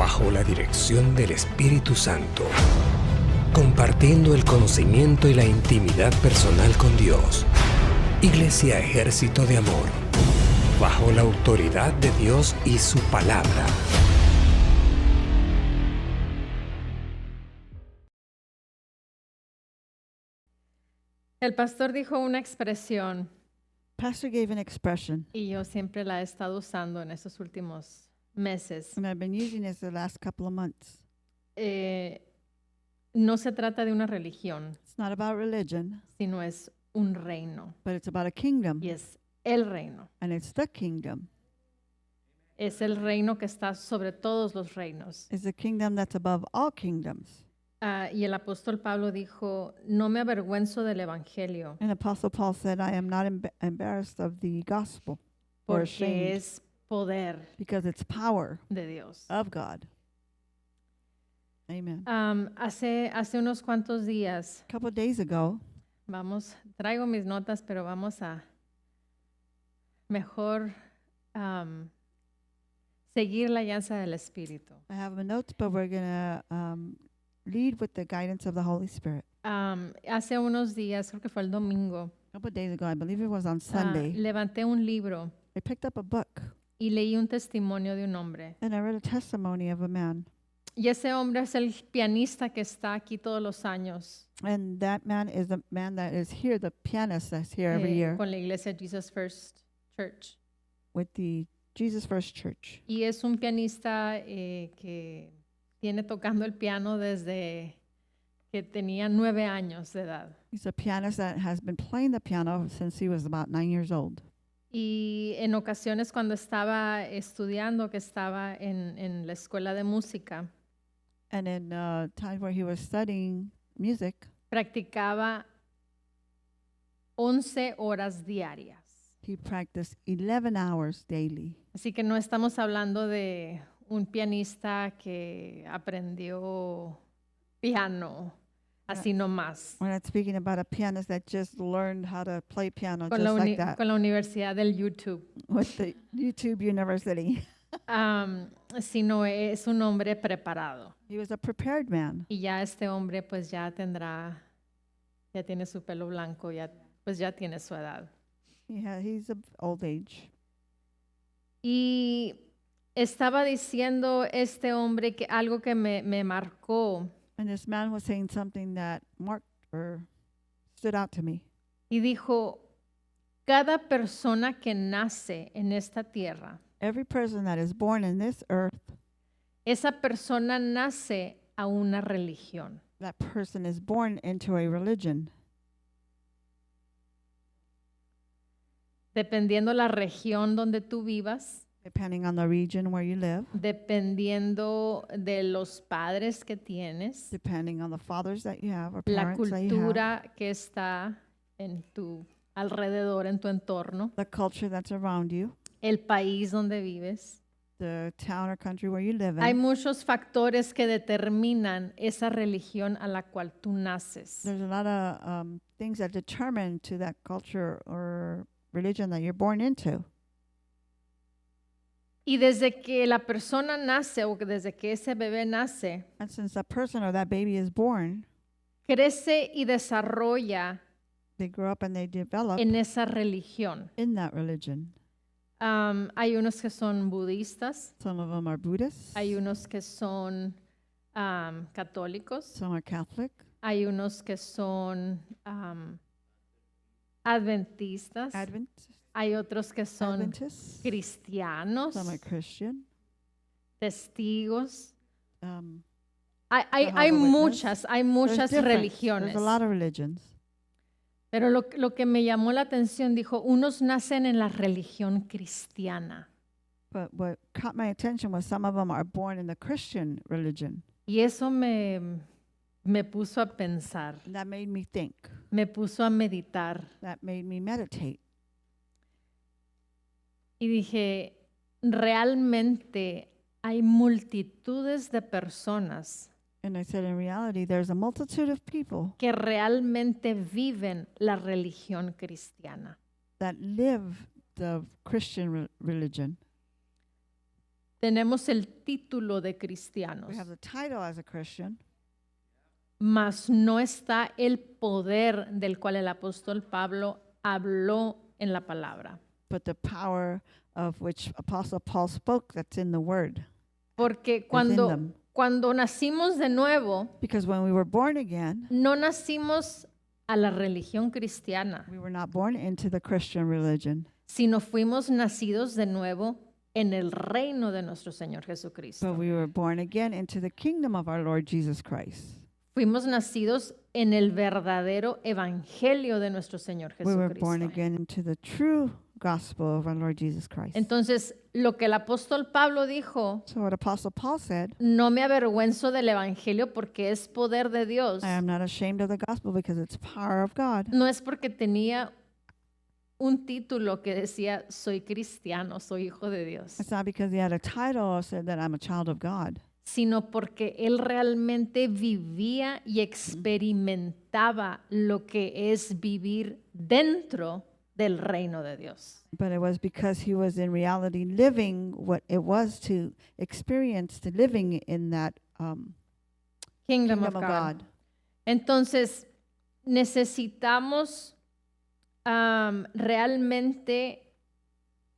bajo la dirección del Espíritu Santo, compartiendo el conocimiento y la intimidad personal con Dios. Iglesia Ejército de Amor, bajo la autoridad de Dios y su palabra. El pastor dijo una expresión Pastor gave an expression, y yo siempre la he estado usando en estos últimos meses. and I've been using it the last couple of months. No se trata de una religión, It's not about religion, sino es un reino. but it's about a kingdom, Y es el reino. and it's the kingdom. Es el reino que está sobre todos los reinos. It's the kingdom that's above all kingdoms. Y el apóstol Pablo dijo, no me avergüenzo del evangelio, And Apostle Paul said, I am not embarrassed of the gospel or porque ashamed, es poder because it's power de Dios. of God. Amen. Hace unos cuantos días, A couple of days ago, traigo mis notas, pero vamos a mejor seguir la guianza del Espíritu. I have my notes, but we're going to lead with the guidance of the Holy Spirit. Hace unos días, creo que fue el domingo, A couple of days ago, I believe it was on Sunday, levanté un libro I picked up a book, y leí un testimonio de un hombre. and I read a testimony of a man. Y ese hombre es el pianista que está aquí todos los años And that man is the man that is here, the pianist that's here every year con la iglesia Jesus First Church. with the Jesus First Church. Y es un pianista que tiene tocando el piano desde que tenía 9 años de edad. He's a pianist that has been playing the piano since he was about 9 years old. Y en ocasiones cuando estaba estudiando, que estaba en la escuela de música, And in times where he was studying music, practicaba 11 horas diarias. he practiced 11 hours daily. Así que no estamos hablando de un pianista que aprendió piano así nomás. We're not speaking about a pianist that just learned how to play piano Con just like that con la Universidad del YouTube. with the YouTube University. Sino es un hombre preparado. He was a prepared man. Y ya este hombre pues ya tiene su pelo blanco, pues ya tiene su edad. He's of old age. Y estaba diciendo este hombre que algo que me marcó And this man was saying something that marked or stood out to me. y dijo, cada persona que nace en esta tierra, Every person that is born in this earth, esa persona nace a una religión. that person is born into a religion. Dependiendo la región donde tú vivas, Depending on the region where you live, dependiendo de los padres que tienes, depending on the fathers that you have or la parents that you have, cultura que está en tu alrededor, en tu entorno, the culture that's around you, el país donde vives. the town or country where you live Hay in. muchos factores que determinan esa religión a la cual tú naces. There's a lot of things that determine to that culture or religion that you're born into. Y desde que la persona nace o desde que ese bebé nace, And since that person or that baby is born, crece y desarrolla they grow up and they develop en esa religión. in that religion. Hay unos que son budistas, Some of them are Buddhists, hay unos que son católicos, some are Catholic, hay unos que son adventistas, hay otros que son Adventists, cristianos, some are Christian. testigos. Um, Hay Jehovah's hay there's muchas different- religiones. There's a lot of religions. Pero lo que me llamó la atención, dijo, unos nacen en la religión cristiana. But what caught my attention was some of them are born in the Christian religion. Y eso me puso a pensar, And that made me think. me puso a meditar. That made me meditate. Y dije, realmente hay multitudes de personas And I said, in reality, there's a multitude of people que realmente viven la religión cristiana. that live the Christian religion. tenemos el título de cristianos, We have the title as a Christian, mas no está el poder del cual el apóstol Pablo habló en la palabra. but the power of which Apostle Paul spoke that's in the Word Porque is in cuando, them. cuando nacimos de nuevo, Because when we were born again, no nacimos a la religión cristiana, we were not born into the Christian religion, sino fuimos nacidos de nuevo en el reino de nuestro Señor Jesucristo. but we were born again into the kingdom of our Lord Jesus Christ. Fuimos nacidos en el verdadero evangelio de nuestro Señor We were born Jesucristo. again into the true gospel of our Lord Jesus Christ. Entonces, lo que el apóstol Pablo dijo, So what Apostle Paul said, no me avergüenzo del evangelio porque es poder de Dios. I am not ashamed of the gospel because it's power of God. No es porque tenía un título que decía soy cristiano, soy hijo de Dios, It's not because he had a title or said that I'm a child of God, sino porque él realmente vivía y experimentaba lo que es vivir dentro del reino de Dios. but it was because he was in reality living what it was to experience the living in that Kingdom kingdom of of God. God. Entonces, necesitamos realmente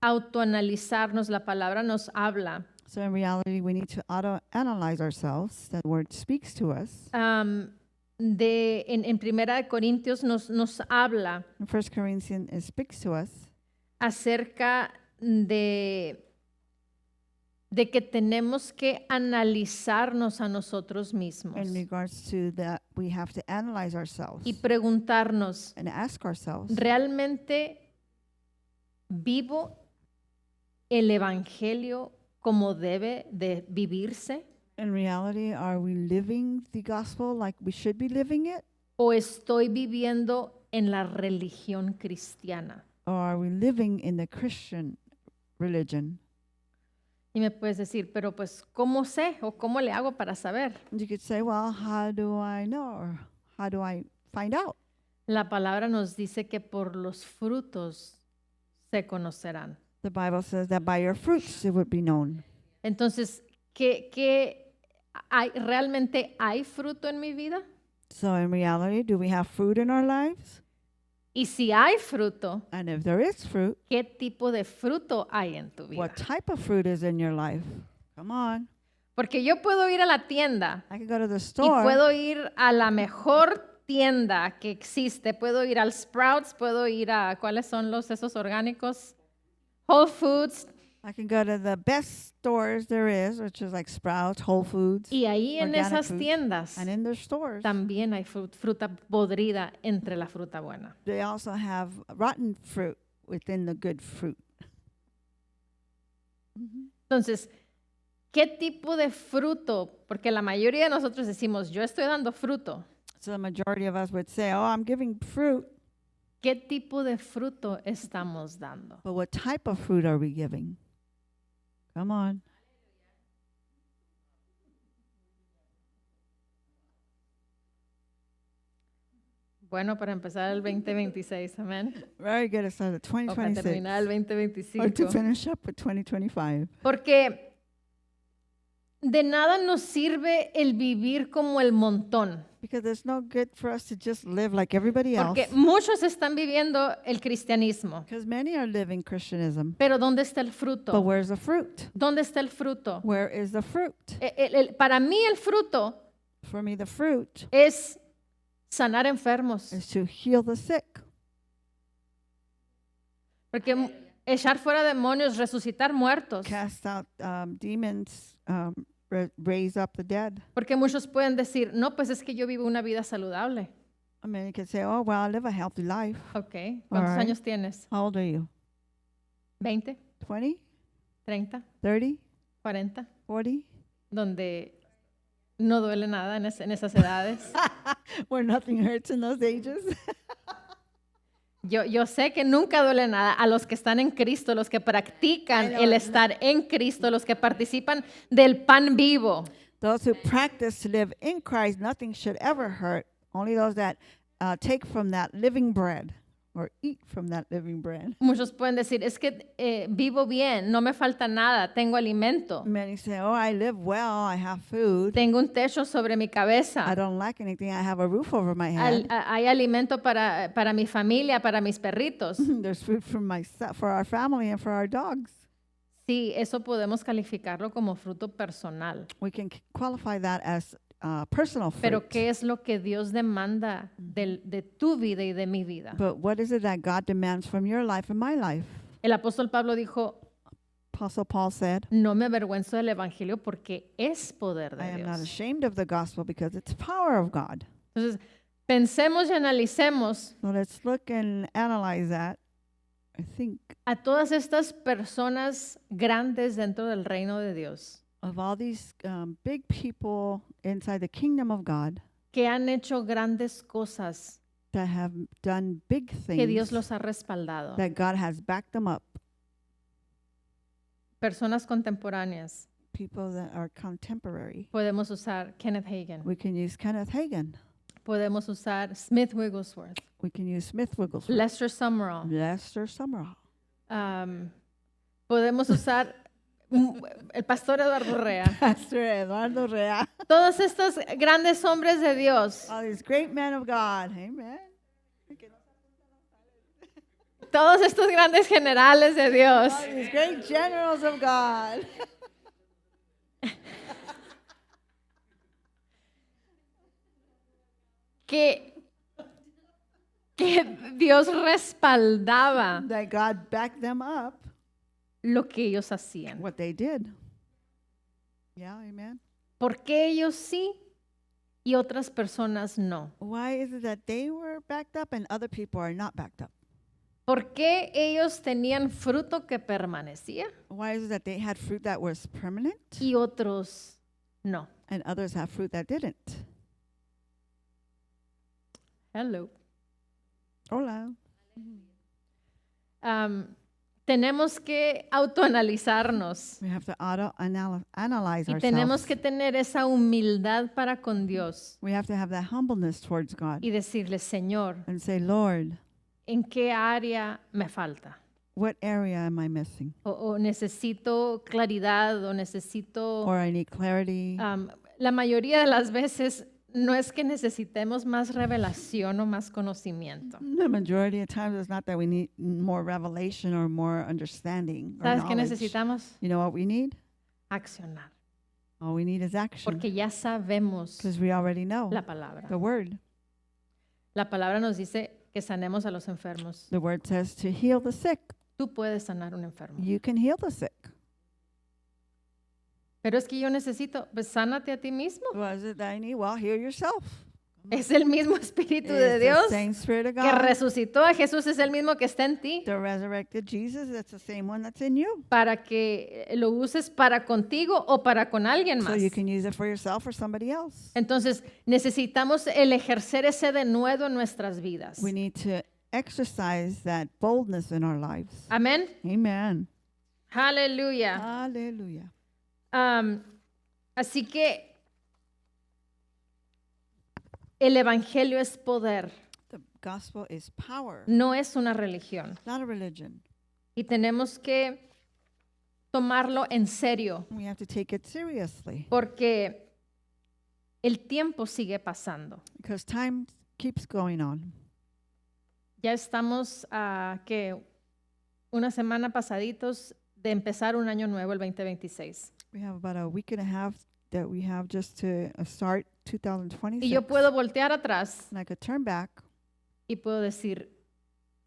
autoanalizarnos. La palabra nos habla So in reality, we need to auto-analyze ourselves. That word speaks to us. en Primera de Corintios nos habla In 1 Corinthians, it speaks to us acerca de que tenemos que analizarnos a nosotros mismos in regards to that we have to analyze ourselves y preguntarnos, and ask ourselves, ¿realmente vivo el evangelio como debe de vivirse? in reality, are we living the gospel like we should be living it? ¿O estoy viviendo en la religión cristiana? Or are we living in the Christian religion? Y me puedes decir, pero pues, ¿cómo sé o cómo le hago para saber? You could say, well, how do I know? Or how do I find out? La palabra nos dice que por los frutos se conocerán. The Bible says that by your fruits it would be known. Entonces, ¿realmente hay fruto en mi vida? So in reality, do we have fruit in our lives? Y si hay fruto, And if there is fruit, ¿qué tipo de fruto hay en tu vida? what type of fruit is in your life? Come on. Porque yo puedo ir a la tienda I could go to the y store puedo ir a la mejor tienda que existe. Puedo ir al Sprouts, puedo ir a, ¿cuáles son esos orgánicos? Whole Foods. I can go to the best stores there is, which is like Sprouts, Whole Foods, Y ahí en Organic esas foods. tiendas and in their stores, también hay fruta podrida entre la fruta buena. they also have rotten fruit within the good fruit. Entonces, ¿qué tipo de fruto? Porque la mayoría de nosotros decimos, yo estoy dando fruto. So the majority of us would say, oh, I'm giving fruit, ¿Qué tipo de fruto estamos dando? but what type of fruit are we giving? Come on. Bueno, para empezar el 2026, amén. Very good. It's O para 2026. terminar el Or to 2025. finish up with 2025. Porque de nada nos sirve el vivir como el montón. Because it's no good for us to just live like everybody else. Porque muchos están viviendo el cristianismo. Because many are living Christianism. Pero ¿dónde está el But fruto? where's the fruit? ¿Dónde está el fruto? Where is the fruit? Para mí el fruto For me, the fruit es sanar enfermos. is to heal the sick. Porque echar fuera demonios, resucitar muertos. Cast out demons, raise up the dead. Porque muchos pueden decir, no, pues es que yo vivo una vida saludable. I mean, you can say, oh, well, I live a healthy life. Ok. ¿Cuántos Alright. años tienes? How old are you? ¿20? 20? 30, 30? 40, 40? donde no duele nada en esas edades. Where nothing hurts in those ages. Yo sé que nunca duele nada a los que están en Cristo, los que practican el estar en Cristo, los que participan del pan vivo. Those who practice to live in Christ, nothing should ever hurt. Only those that take from that living bread. or eat from that living bread. Muchos pueden decir, es que vivo bien, no me falta nada, tengo alimento, Many say, oh, I live well, I have food. tengo un techo sobre mi I cabeza, don't lack anything, I have a roof over my head. hay alimento para mi familia, para mis perritos. There's food for our family and for our dogs. Sí, eso podemos calificarlo como fruto personal. We can qualify that as personal fruit. Pero ¿qué es lo que Dios demanda de tu vida y de mi vida? But what is it that God demands from your life and my life? El apóstol Pablo dijo, Apostle Paul said, no me avergüenzo del evangelio porque es poder I de am not Dios. ashamed of the gospel because it's power of God. Entonces, pensemos y analicemos So let's look and analyze that. I think a todas estas personas grandes dentro del reino de Dios of all these big people inside the kingdom of God que han hecho grandes cosas that have done big que Dios things, los ha respaldado. that God has backed them up, Personas contemporáneas. people that are contemporary. Podemos usar Kenneth Hagin. We can use Kenneth Hagin. Podemos usar Smith Wigglesworth, We can use Smith Wigglesworth, Lester Sumrall. Lester Sumrall. Podemos usar el pastor Eduardo Rea. Pastor Eduardo Rea. Todos estos grandes hombres de Dios, All these great men of God. Amen. todos estos grandes generales de Dios, All these great generals of God. que Dios respaldaba That God backed them up, lo que ellos hacían. what they did. Yeah, amen. ¿Por qué ellos sí y otras personas no? Why is it that they were backed up and other people are not backed up? ¿Por qué ellos tenían fruto que permanecía Why is it that they had fruit that was permanent y otros no? and others have fruit that didn't? Hello. Hola. Tenemos que autoanalizarnos We have to analyze y tenemos ourselves. que tener esa humildad para con Dios We have to have that humbleness towards God y decirle, Señor, and say, Lord, ¿en qué área me falta? what area am I missing? O necesito claridad o necesito... Or I need clarity. La mayoría de las veces no es que necesitemos más revelación o más conocimiento. The majority of times it's not that we need more revelation or more understanding or ¿Sabes qué knowledge. necesitamos? You know what we need? Accionar. All we need is action. Porque ya sabemos Because we already know la palabra. the word. La palabra nos dice que sanemos a los enfermos. The word says to heal the sick. Tú puedes sanar un enfermo. You can heal the sick. Pero es que yo necesito, pues sánate a ti mismo. What is it that I need? Well, heal yourself. Es el mismo Espíritu de It's the Dios same Spirit of que God. resucitó a Jesús, es el mismo que está en ti, The resurrected Jesus, that's the same one that's in you. para que lo uses para contigo o para con alguien So más. you can use it for yourself or somebody else. Entonces, necesitamos el ejercer ese denuedo en nuestras vidas. We need to exercise that boldness in our lives. Amén. Amen. Aleluya. Hallelujah. Así que el evangelio es poder, The gospel is power, no es una religión. not a religion. Y tenemos que tomarlo en serio, We have to take it seriously porque el tiempo sigue pasando. because time keeps going on. Ya estamos a que una semana pasaditos de empezar un año nuevo, el 2026. We have about a week and a half that we have just to start 2026. Y yo puedo voltear atrás And I could turn back y puedo decir,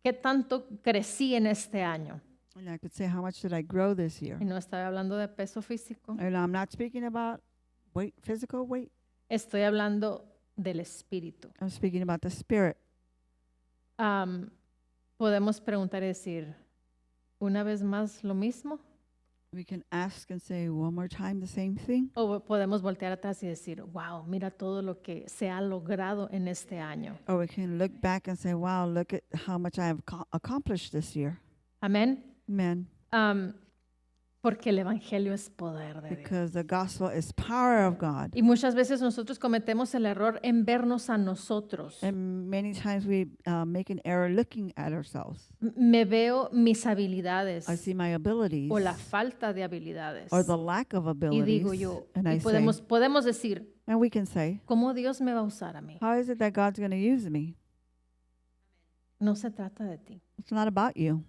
¿qué tanto crecí en este año? and I could say, how much did I grow this year? Y no estoy hablando de peso físico, And I'm not speaking about weight, physical weight. estoy hablando del espíritu. I'm speaking about the spirit. Podemos preguntar y decir, ¿una vez más lo mismo? We can ask and say one more time the same thing. O podemos voltear atrás y decir, wow, mira todo lo que se ha logrado en este año. Or we can look back and say, wow, look at how much I have accomplished this year. Amén. Amen. Porque el evangelio es poder de Dios. because the gospel is power of God. Y muchas veces nosotros cometemos el error en vernos a nosotros. And many times we make an error looking at ourselves. Me veo mis habilidades I see my abilities o la falta de habilidades. or the lack of Y digo abilities, yo, and y I podemos decir, and we can say, ¿cómo Dios me va a usar a mí? how is it that God's going to use me? No se trata de ti, It's not about you.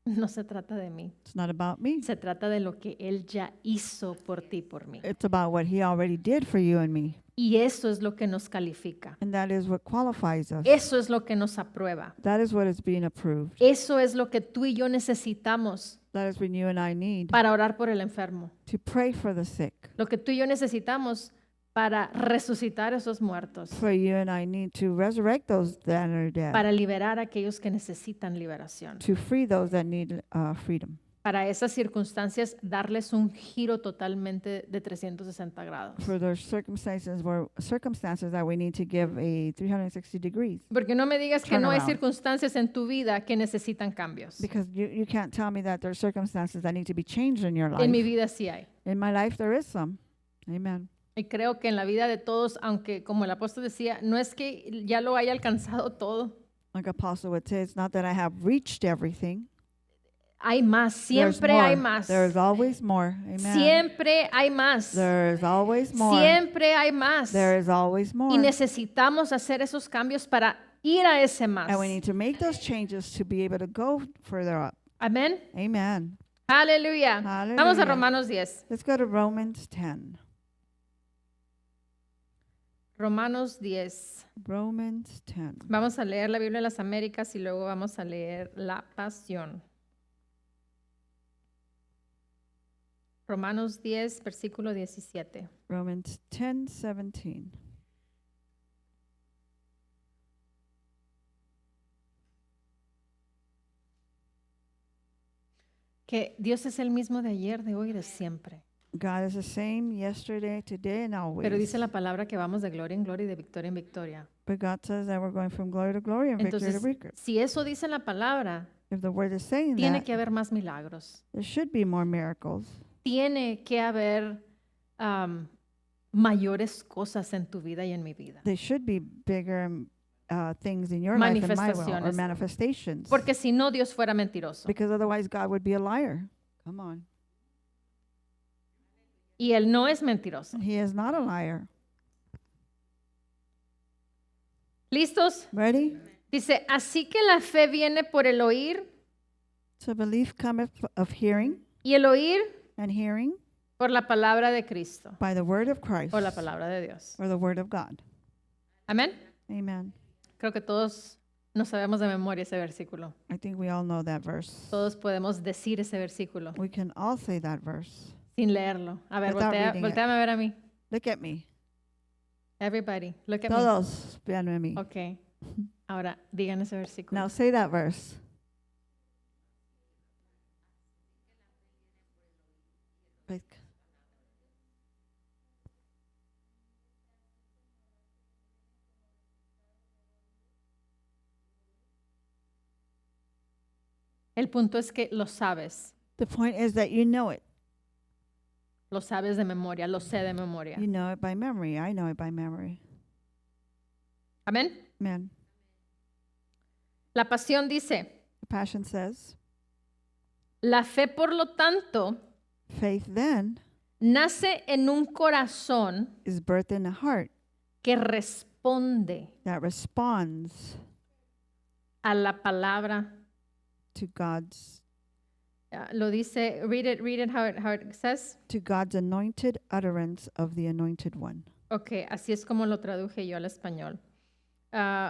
no se trata de mí. It's not about me. Se trata de lo que Él ya hizo por ti y por mí. It's about what he already did for you and me. Y eso es lo que nos califica. And that is what qualifies us. Eso es lo que nos aprueba. That is what is being approved. Eso es lo que tú y yo necesitamos That is what you and I need para orar por el enfermo. to pray for the sick. Lo que tú y yo necesitamos para resucitar a esos muertos. For you and I need to resurrect those that are dead. Para liberar a aquellos que necesitan liberación. To free those that need freedom. Para esas circunstancias, darles un giro totalmente de 360 grados. For those circumstances that we need to give a 360 degrees. Porque no me digas que no hay Turnaround. circunstancias en tu vida que necesitan cambios. Because you can't tell me that there are circumstances that need to be changed in your life. En mi vida sí hay. In my life there is some. Amen. Y creo que en la vida de todos, aunque como el apóstol decía, no es que ya lo haya alcanzado todo. Like Apostle would say, it's not that I have reached everything. Hay más, There's siempre more. hay más. There's always more. Amen. Siempre hay más. There's always more. Siempre hay más. There is always Y more. necesitamos hacer esos cambios para ir a ese más. And we need to make those changes to be able to go further up. Amén. Amen. Aleluya. Hallelujah. Vamos a Romanos 10. Let's go to Romans 10. Romanos 10. Romans 10. Vamos a leer la Biblia de las Américas y luego vamos a leer la Pasión. Romanos 10, versículo 17. Romans 10:17. Que Dios es el mismo de ayer, de hoy y de siempre. God is the same yesterday, today, and always. Pero dice la palabra que vamos de gloria en gloria y de victoria en victoria. But God says that we're going from glory to glory and victory to Entonces, victory. si eso dice la palabra, If the word is saying tiene that, que haber más milagros. there should be more miracles. Tiene que haber mayores cosas en tu vida y en mi vida. There should be bigger things in your life and my will, or Manifestaciones. manifestations. Porque si no, Dios fuera mentiroso. Because otherwise God would be a liar. Come on. Y Él no es mentiroso. He is not a liar. ¿Listos? Ready? Dice, así que la fe viene por el oír So belief cometh of hearing, y el oír and hearing por la palabra de Cristo by the word of Christ, o la palabra de Dios. or the word of God. Amén. Amen. Creo que todos no sabemos de memoria ese versículo. I think we all know that verse. Todos podemos decir ese versículo We can all say that verse. sin leerlo. A ver, Without reading it. volteame a ver a mí. Look at me. Everybody, look at me. Todos, vean a mí. Ok. Ahora, digan ese versículo. Now say that verse. Like, El punto es que lo sabes. the point is that you know it. Lo sabes de memoria, lo sé de memoria. You know it by memory. I know it by memory. Amén. Amen. La pasión dice, The Passion says, la fe, por lo tanto, faith then nace en un corazón is birthed in a heart que responde that responds a la palabra. to God's Lo dice, read it how it says. anointed utterance of the anointed one. Ok, así es como lo traduje yo al español.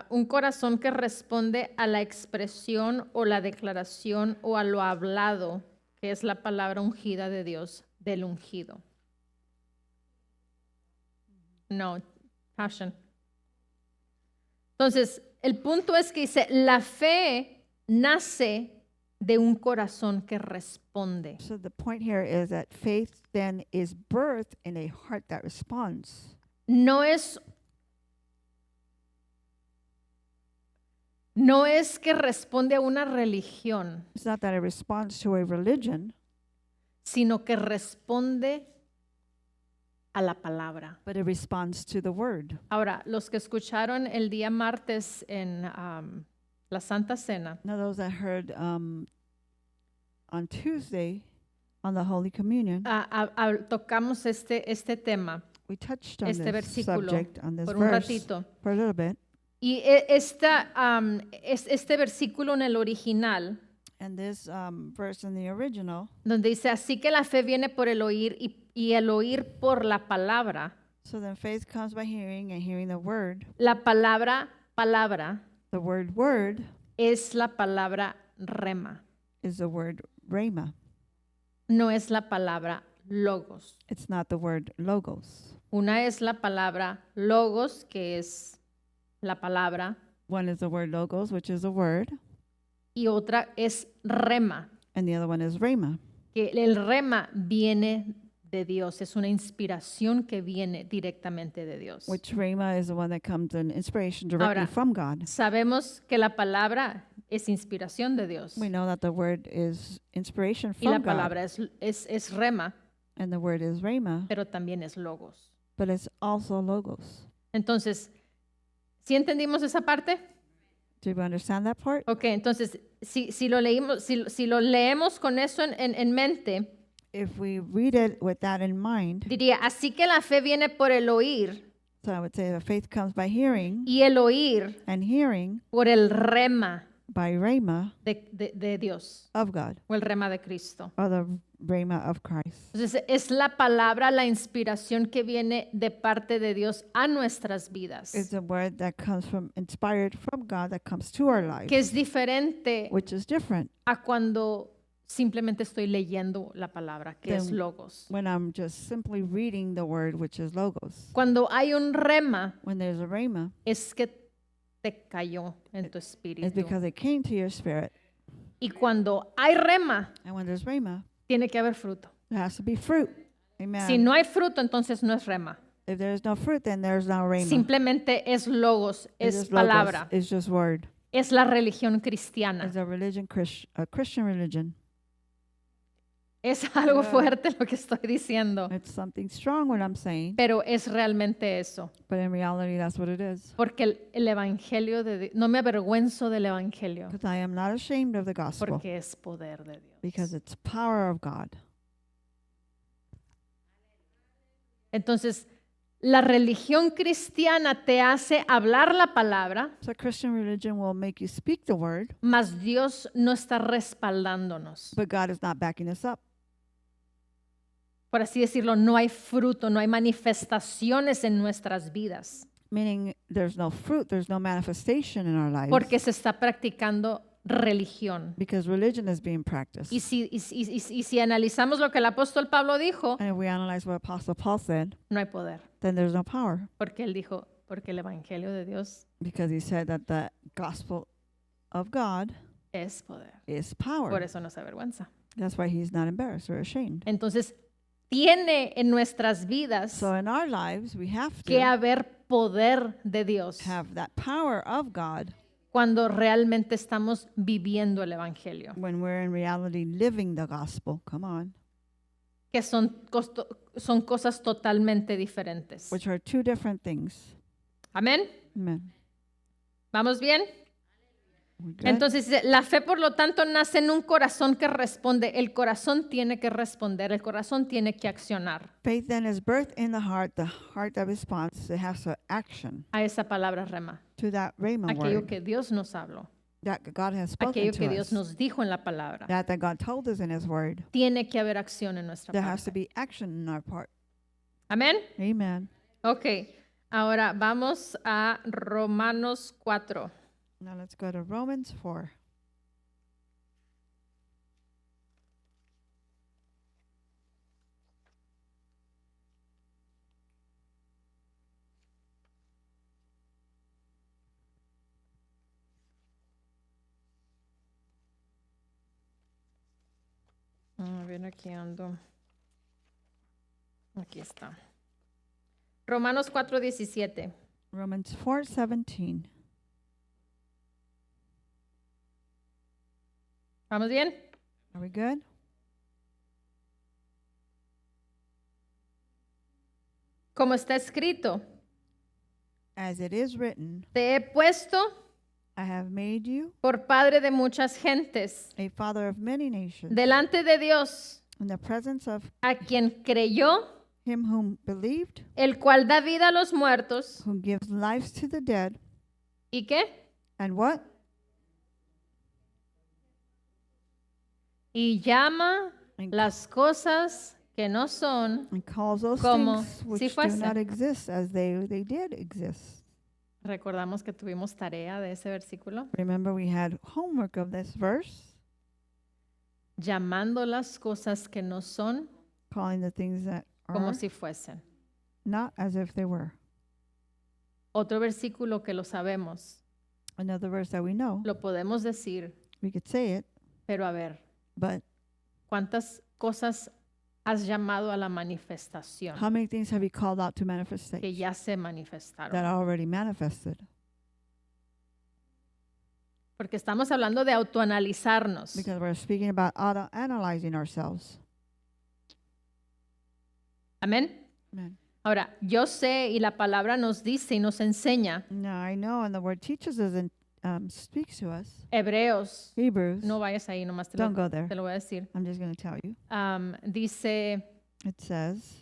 Un corazón que responde a la expresión o la declaración o a lo hablado, que es la palabra ungida de Dios, del ungido. No, passion. Entonces, el punto es que dice, la fe nace de un corazón que responde. So the point here is that faith then is birthed in a heart that responds. No es que responde a una religión, It's not that it responds to a religion, sino que responde a la palabra. but it responds to the word. Ahora, los que escucharon el día martes en la Santa Cena, Now, those that heard on Tuesday on the Holy Communion, tocamos este tema we touched on este this versículo subject, on this por un verse, ratito. for a little bit. Y este versículo en el original, And this verse in the original, donde dice, así que la fe viene por el oír y el oír por la palabra. so then faith comes by hearing, and hearing the word. La palabra The word es la palabra rema, is the word rhema. no es la palabra logos. It's not the word logos. Una es la palabra logos, que es la palabra, One is the word logos, which is a word, y otra es rema, and the other one is rhema, que el rema viene de Dios, es una inspiración que viene directamente de Dios. which rhema is the one that comes in inspiration directly Ahora, from God. Sabemos que la palabra es inspiración de Dios We know that the word is inspiration y la from God, palabra es rema, and the word is rhema, pero también es logos. but it's also logos. Entonces, ¿sí entendimos esa parte? Do you understand that part? Ok, entonces, si lo leemos con eso en mente, If we read it with that in mind, diría, así que la fe viene por el oír so I would say that faith comes by hearing, y el oír and hearing por el rema by rhema de Dios of God, o el rema de Cristo. or the rhema of Christ. Entonces, es la palabra, la inspiración que viene de parte de Dios a nuestras vidas, It's a word that comes from, inspired from God, that comes to our lives, que es diferente which is different a cuando simplemente estoy leyendo la palabra, que es Then- logos. when I'm just simply reading the word, which is logos. Cuando hay un rema, When there's a rhema, es que te cayó en tu it's espíritu. because it came to your spirit. Y cuando hay rema, And when there's rhema, tiene que haber fruto. there has to be fruit. Amen. Si no hay fruto, entonces no es rema. If there's no fruit, then there's no rhema. Simplemente es logos, It's es just logos. palabra, It's just word. es la religión cristiana. It's a religion, a Christian religion. Es algo Yeah. fuerte lo que estoy diciendo, It's something strong what I'm saying, pero es realmente eso. but in reality, that's what it is. Porque el evangelio de Dios, no me avergüenzo del evangelio, Because I am not ashamed of the gospel, porque es poder de because Dios. it's power of God. Entonces, la religión cristiana te hace hablar la palabra, So Christian religion will make you speak the word, mas Dios no está respaldándonos. but God is not backing us up. Por así decirlo, no hay fruto, no hay manifestaciones en nuestras vidas, Meaning there's no fruit, there's no manifestation in our lives, porque se está practicando religión. because religion is being practiced. Y si analizamos lo que el apóstol Pablo dijo, And if we analyze what Apostle Paul said, no hay poder, then there's no power, porque él dijo, porque el evangelio de Dios because he said that the gospel of God es poder. is Por power. eso no se avergüenza. That's why he's not embarrassed or ashamed. Entonces, tiene en nuestras vidas So in our lives, we have que to haber poder de Dios have that power of God cuando realmente estamos viviendo el evangelio, when we're in reality living the gospel. Come on. que son cosas totalmente diferentes. Which are two different things. Amén. Amen. ¿Vamos bien? We good? Entonces, dice, la fe, por lo tanto, nace en un corazón que responde. El corazón tiene que responder, el corazón tiene que accionar Faith then is birthed in the heart that responds. It has to action a esa palabra rema, to that rhema aquello word que Dios nos habló, that God has spoken aquello to que Dios us. nos dijo en la palabra. That God told us in his word. Tiene que haber acción en nuestra There has to parte. be action in our part. Amén. Amen. Ok, ahora vamos a Romanos 4. Now let's go to Romans 4. A ver, aquí ando. Aquí está. Romanos 4:17. Romans 4:17. ¿Vamos bien? Are we good? como está escrito, As it is written, te he puesto I have made you por padre de muchas gentes, a father of many nations, delante de Dios, in the presence of a quien creyó, him whom believed, el cual da vida a los muertos. who gives life to the dead, ¿Y qué? and what? Y llama And, las cosas que no son. and calls those como things si which do fuese. not exist as they did exist. Recordamos que tuvimos tarea de ese versículo. Remember, we had homework of this verse, Llamando las cosas que no son calling the things that como are si fuesen. not as if they were. Otro versículo que lo sabemos, Another verse that we know, lo podemos decir, we could say it, pero a ver, but ¿cuántas cosas has llamado a la manifestación how many things have you called out to que manifestation ya se that manifestaron? are already manifested? Porque estamos hablando de autoanalizarnos. Because we're speaking about auto-analyzing ourselves. Amén. Amen. Ahora, yo sé y la palabra nos dice y nos enseña, Now, I know, and the word teaches us and speaks to us. Hebreos, Hebrews, no vayas ahí, nomás don't go there. te lo voy a decir. I'm just going to tell you. Dice, It says,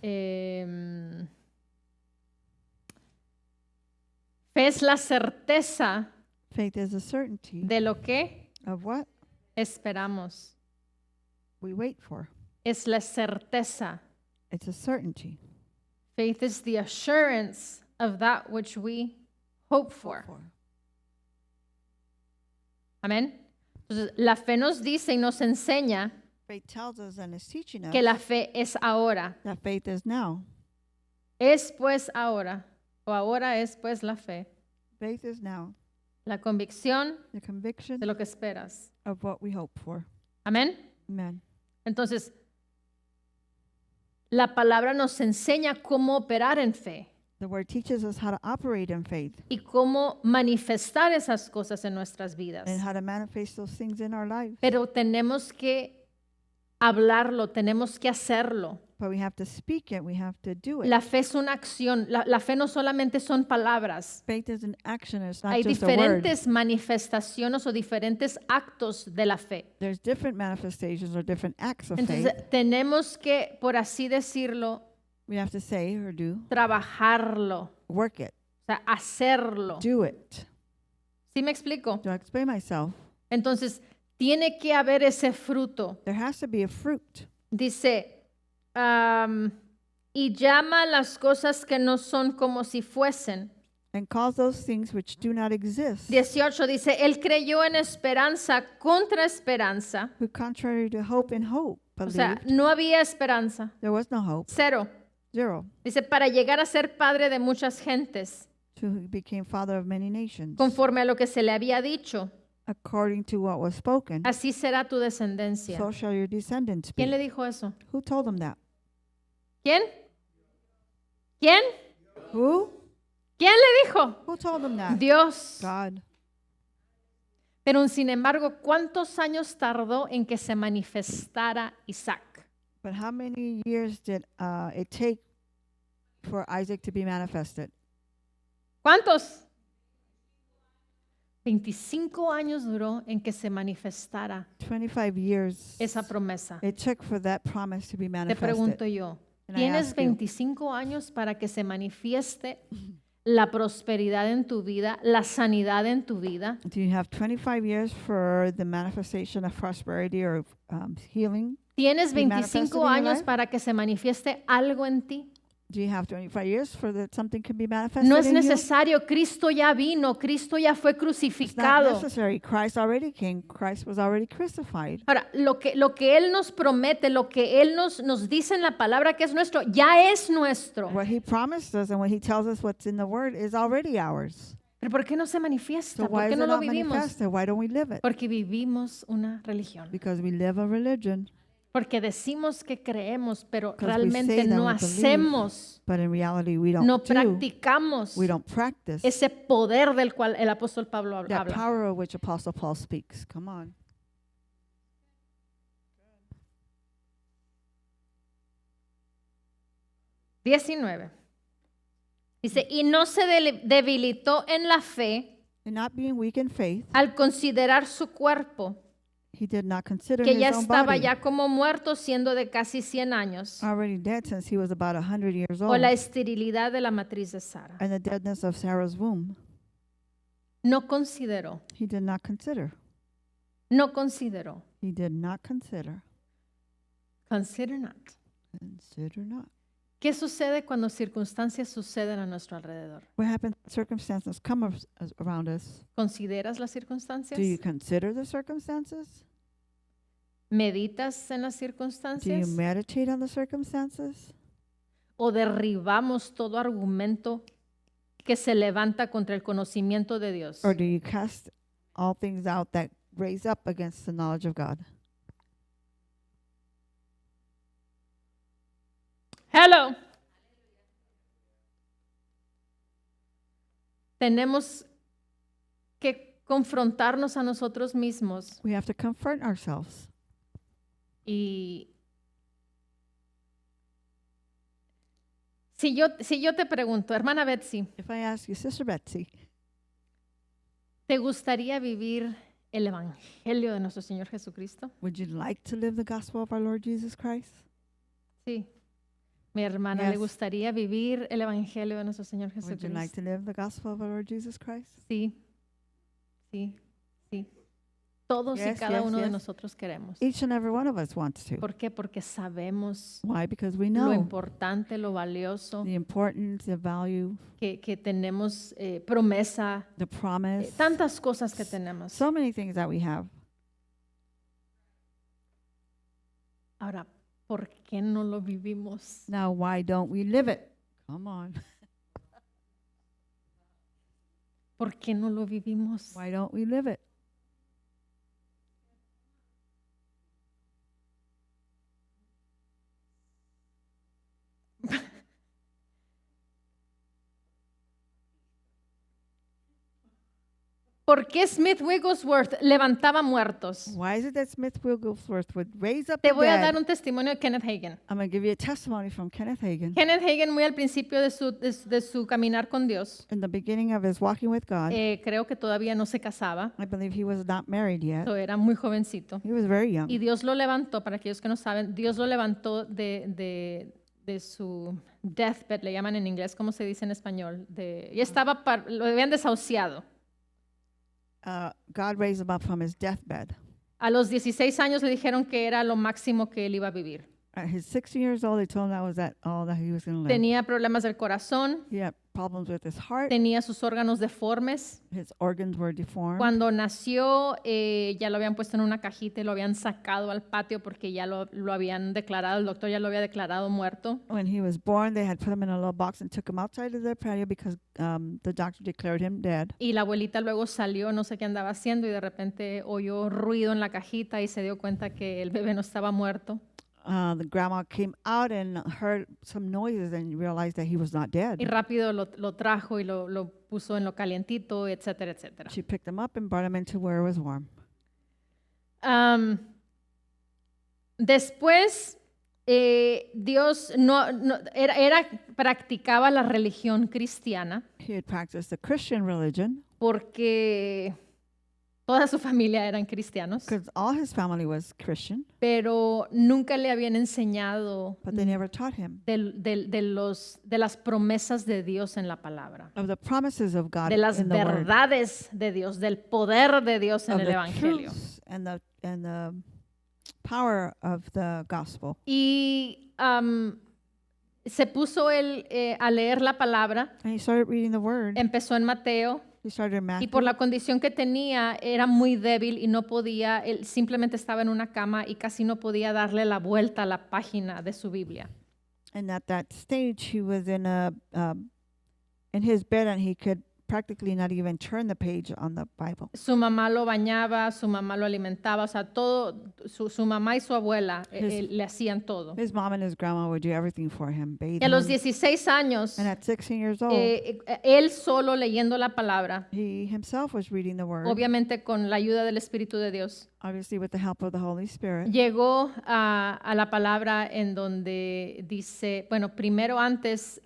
fe es la certeza faith is a certainty de lo que of what esperamos. we wait for. Es la certeza. It's a certainty. Faith is the assurance of that which we hope for. Amén. Entonces, la fe nos dice y nos enseña Faith tells us and is teaching us que la fe es ahora. that faith is now. Es pues ahora, o ahora es pues la fe, Faith is now la convicción the conviction de lo que esperas. of what we hope for. Amén. Amen. Entonces, la palabra nos enseña cómo operar en fe The word teaches us how to operate in faith y cómo manifestar esas cosas en nuestras vidas. and how to manifest those things in our lives. Pero tenemos que hablarlo, tenemos que hacerlo. But we have to speak it. We have to do it. La fe es una acción. La fe no solamente son palabras. Faith is an action. It's not Hay just a word. diferentes manifestaciones o diferentes actos de la fe. There's different manifestations or different acts of faith. Entonces, tenemos que, por así decirlo, We have to say or do, trabajarlo, work it, o sea, hacerlo. do it. ¿Sí me explico? Do I explain myself? Entonces, tiene que haber ese fruto. There has to be a fruit. Dice, y llama las cosas que no son como si fuesen. And cause those things which do not exist. 18 dice, él creyó en esperanza contra esperanza. Who contrary to hope and hope O sea, believed. no había esperanza. There was no hope. Cero. Zero. Dice, para llegar a ser padre de muchas gentes, To who became father of many nations. conforme a lo que se le había dicho, According to what was spoken, así será tu descendencia. so shall your descendants ¿Quién le be. dijo eso? Who told them that? ¿Quién? ¿Quién? Who? ¿Quién le dijo? Who told them that? Dios. God. Pero sin embargo, ¿cuántos años tardó en que se manifestara Isaac? But how many years did it take for Isaac to be manifested? ¿Cuántos? 25 años duró en que se manifestara 25 years esa promesa. it took for that promise to be Te manifested. pregunto yo, And I ¿tienes ask you, 25 años para que se manifieste la prosperidad en tu vida, la sanidad en tu vida? do you have 25 years for the manifestation of prosperity or healing? ¿Tienes be manifested 25 in your años life? para que se manifieste algo en ti? Do you have 25 years for that something can be manifested No es in you? necesario, Cristo ya vino, Cristo ya fue It's not crucificado. necessary. Christ already came. Christ was already crucified. Ahora, lo que Él nos promete, lo que Él nos dice en la palabra que es nuestro, ya es nuestro. What he promised us and what he tells us what's in the word is already ours. ¿Pero por qué no se manifiesta? So ¿Por why qué is no it lo not vivimos? manifested? Why don't we live it? Porque vivimos una religión. Because we live a religion, Porque decimos que creemos, pero 'Cause we realmente say that no we believe, hacemos, but in reality we don't no do. practicamos We don't practice ese poder del cual el apóstol Pablo that habla. power of which Apostle Paul speaks. Come on. 19. Dice, y no se debilitó en la fe And not being weak in faith, al considerar su cuerpo, he did not consider que his ya own estaba body ya como muerto siendo de casi 100 años, already dead since he was about 100 years o old, la esterilidad de la matriz de Sara. and the deadness of Sarah's womb. No consideró, He did not consider. no consideró. He did not consider. Consider not. Consider not. ¿Qué sucede cuando circunstancias suceden a nuestro alrededor? What happens? Circumstances come around us. ¿Consideras las circunstancias? Do you consider the circumstances? ¿Meditas en las Do you circunstancias? meditate on the circumstances? ¿O derribamos todo argumento que se levanta contra el conocimiento de Dios? Or do you cast all things out that raise up against the knowledge of God? Hello. Tenemos que confrontarnos a nosotros mismos We have to confront ourselves. y si yo te pregunto, hermana Betsy, If I ask you, Sister Betsy, ¿te gustaría vivir el evangelio de nuestro Señor Jesucristo? would you like to live the gospel of our Lord Jesus Christ? Sí. Mi hermana le Yes. gustaría vivir el evangelio de nuestro Señor Would you like Jesucristo. to live the gospel of our Lord Jesus Christ? Sí. Sí. Sí. Todos y Yes, cada yes, uno de yes. nosotros queremos. Each and every one of us wants to. ¿Por qué? Porque sabemos Why? Because we lo know importante, lo valioso, the importance, the value, que tenemos promesa, the promise, tantas cosas que tenemos. so many things that we have. Ahora, ¿por qué no lo vivimos? Now, why don't we live it? Come on. ¿Por qué no lo vivimos? Why don't we live it? ¿Por qué Smith Wigglesworth levantaba muertos? Why is it that Smith Wigglesworth would raise up Te the voy a dar dead? un testimonio de Kenneth Hagin. I'm going to give you a testimony from Kenneth Hagin. Kenneth Hagin, muy al principio de su caminar con Dios, In the beginning of his walking with God, creo que todavía no se casaba, I believe he was not married yet. era muy jovencito. He was very young. Y Dios lo levantó, para aquellos que no saben, Dios lo levantó de su deathbed, le llaman en inglés, ¿cómo se dice en español? Ya estaba, lo habían desahuciado. God raised him up from his deathbed. A los 16 años le dijeron que era lo máximo que él iba a vivir. At his 16 years old, they told him that was all that he was going to live. Tenía problemas del corazón, He had problems with his heart. tenía sus órganos deformes. His organs were deformed. Cuando nació, ya lo habían puesto en una cajita y lo habían sacado al patio porque ya lo habían declarado, el doctor ya lo había declarado muerto. When he was born, they had put him in a little box and took him outside of the patio because the doctor declared him dead. Y la abuelita luego salió, no sé qué andaba haciendo, y de repente oyó ruido en la cajita y se dio cuenta que el bebé no estaba muerto. The grandma came out and heard some noises and realized that he was not dead. Y rápido lo trajo y lo puso en lo calientito, etcétera, etcétera. She picked him up and brought him into where it was warm. Después, Dios practicaba la religión cristiana He had practiced the Christian religion porque toda su familia eran cristianos, because all his family was Christian, pero nunca le habían enseñado but they never taught him de las promesas de Dios en la palabra, of the promises of God de las in the Word, verdades de Dios, del poder de Dios en of el the Evangelio. truths and the power of the gospel. Y se puso él a leer la palabra, And he started reading the Word. empezó en Mateo, He started in y Matthew. por la condición que tenía era muy débil y no podía, él simplemente estaba en una cama y casi no podía darle la vuelta a la página de su Biblia. And at that stage, he was in his bed, and he could practically not even turn the page on the Bible. Su mamá lo bañaba, su mamá lo alimentaba, o sea, todo, su mamá y su abuela le hacían todo. His mom and his grandma would do everything for him, bathe Y a los him. 16 años, And at 16 years old, él solo leyendo la palabra, he himself was reading the Word, obviamente con la ayuda del Espíritu de Dios, obviously with the help of the Holy Spirit. llegó a la palabra en donde dice, bueno, primero antes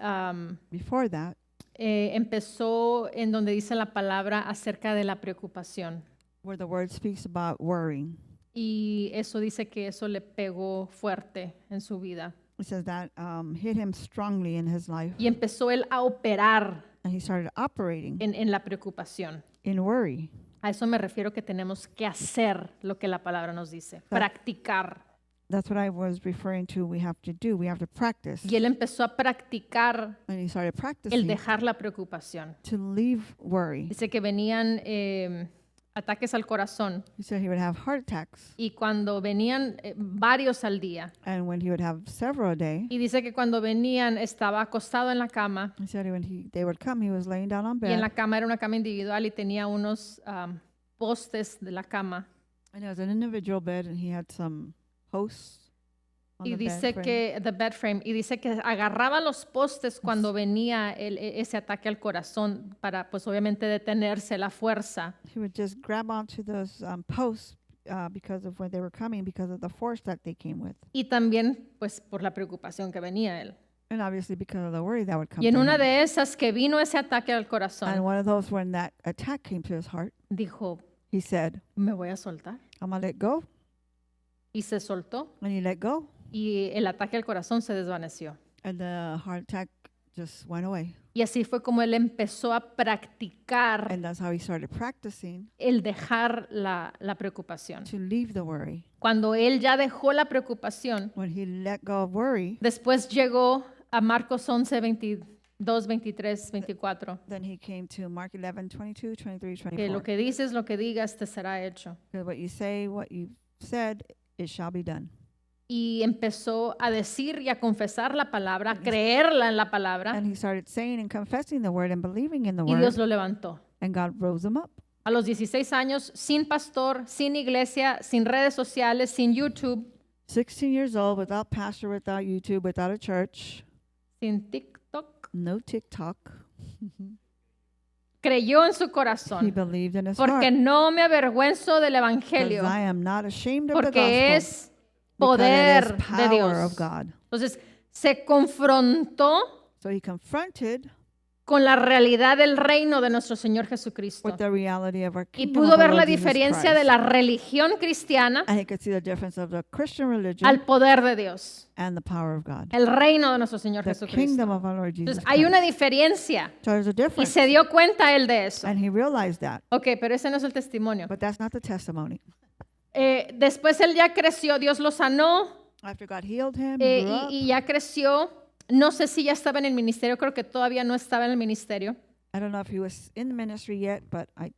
Before that, empezó en donde dice la palabra acerca de la preocupación. where the word speaks about worrying. Y eso dice que eso le pegó fuerte en su vida. It says that hit him strongly in his life, Y empezó él a operar and he started operating en la preocupación. in worry. A eso me refiero que tenemos que hacer lo que la palabra nos dice, practicar. That's what I was referring to. We have to do. We have to practice. Y él empezó a practicar And he started el practicing dejar la preocupación. to leave worry. Dice que venían ataques al corazón He said he would have heart attacks, y cuando venían varios al día. and when he would have several a day, Y dice que cuando venían estaba acostado en la cama he said when they would come, he was laying down on y en la bed, cama era una cama individual y tenía unos postes de la cama. and it was an individual bed, and he had some posts on Y the dice bed frame. que, the bed frame, y dice que agarraba los postes cuando venía ese ataque al corazón para, pues obviamente, detenerse la fuerza. He would just grab onto those posts because of when they were coming, because of the force that they came with, Y también, pues, por la preocupación que venía él. and obviously because of the worry that would come Y en to una him. de esas que vino ese ataque al And corazón, one of those, when that attack came to his heart, dijo, he said, me voy a soltar. I'm going to let go. Y se soltó And he let go. y el ataque al corazón se desvaneció. And the heart attack just went away. Y así fue como él empezó a practicar And that's how he started practicing el dejar la preocupación. to leave the worry. Cuando él ya dejó la preocupación, When he let go of worry, después llegó a Marcos 11, 22, 23, 24, then he came to Mark 11, 22, 23, que 24. lo que dices, lo que digas, te será hecho. Because what you say, what you said, it shall be done. Y empezó a decir y a confesar la palabra, a creerla en la palabra, And he started saying and confessing the word and believing in the y word. Dios lo levantó. And God rose him up. A los 16 años, sin pastor, sin iglesia, sin redes sociales, sin YouTube, 16 years old, without pastor, without YouTube, without a church, sin TikTok, no TikTok. creyó en su He corazón. believed in his Porque heart. no me avergüenzo del Because evangelio, I am not ashamed of the porque gospel. es Because poder it is de power Dios. of God. Entonces, se confrontó So he confronted con la realidad del reino de nuestro Señor Jesucristo. with the reality of our Y kingdom pudo of our ver la Lord Jesus diferencia de Christ. la religión cristiana And he could see the difference of the Christian religion al poder de Dios, and the power of God. el reino de nuestro Señor The Jesucristo. kingdom of our Lord Jesus Entonces, hay una Christ. diferencia So there's a y difference. se dio cuenta él de eso. And he realized that. Ok, pero ese no es el testimonio. But that's not the testimony. Después él ya creció, Dios lo sanó After God healed him, he grew up. y ya creció. No sé si ya estaba en el ministerio, creo que todavía no estaba en el ministerio. I don't know if he was in the ministry yet, but I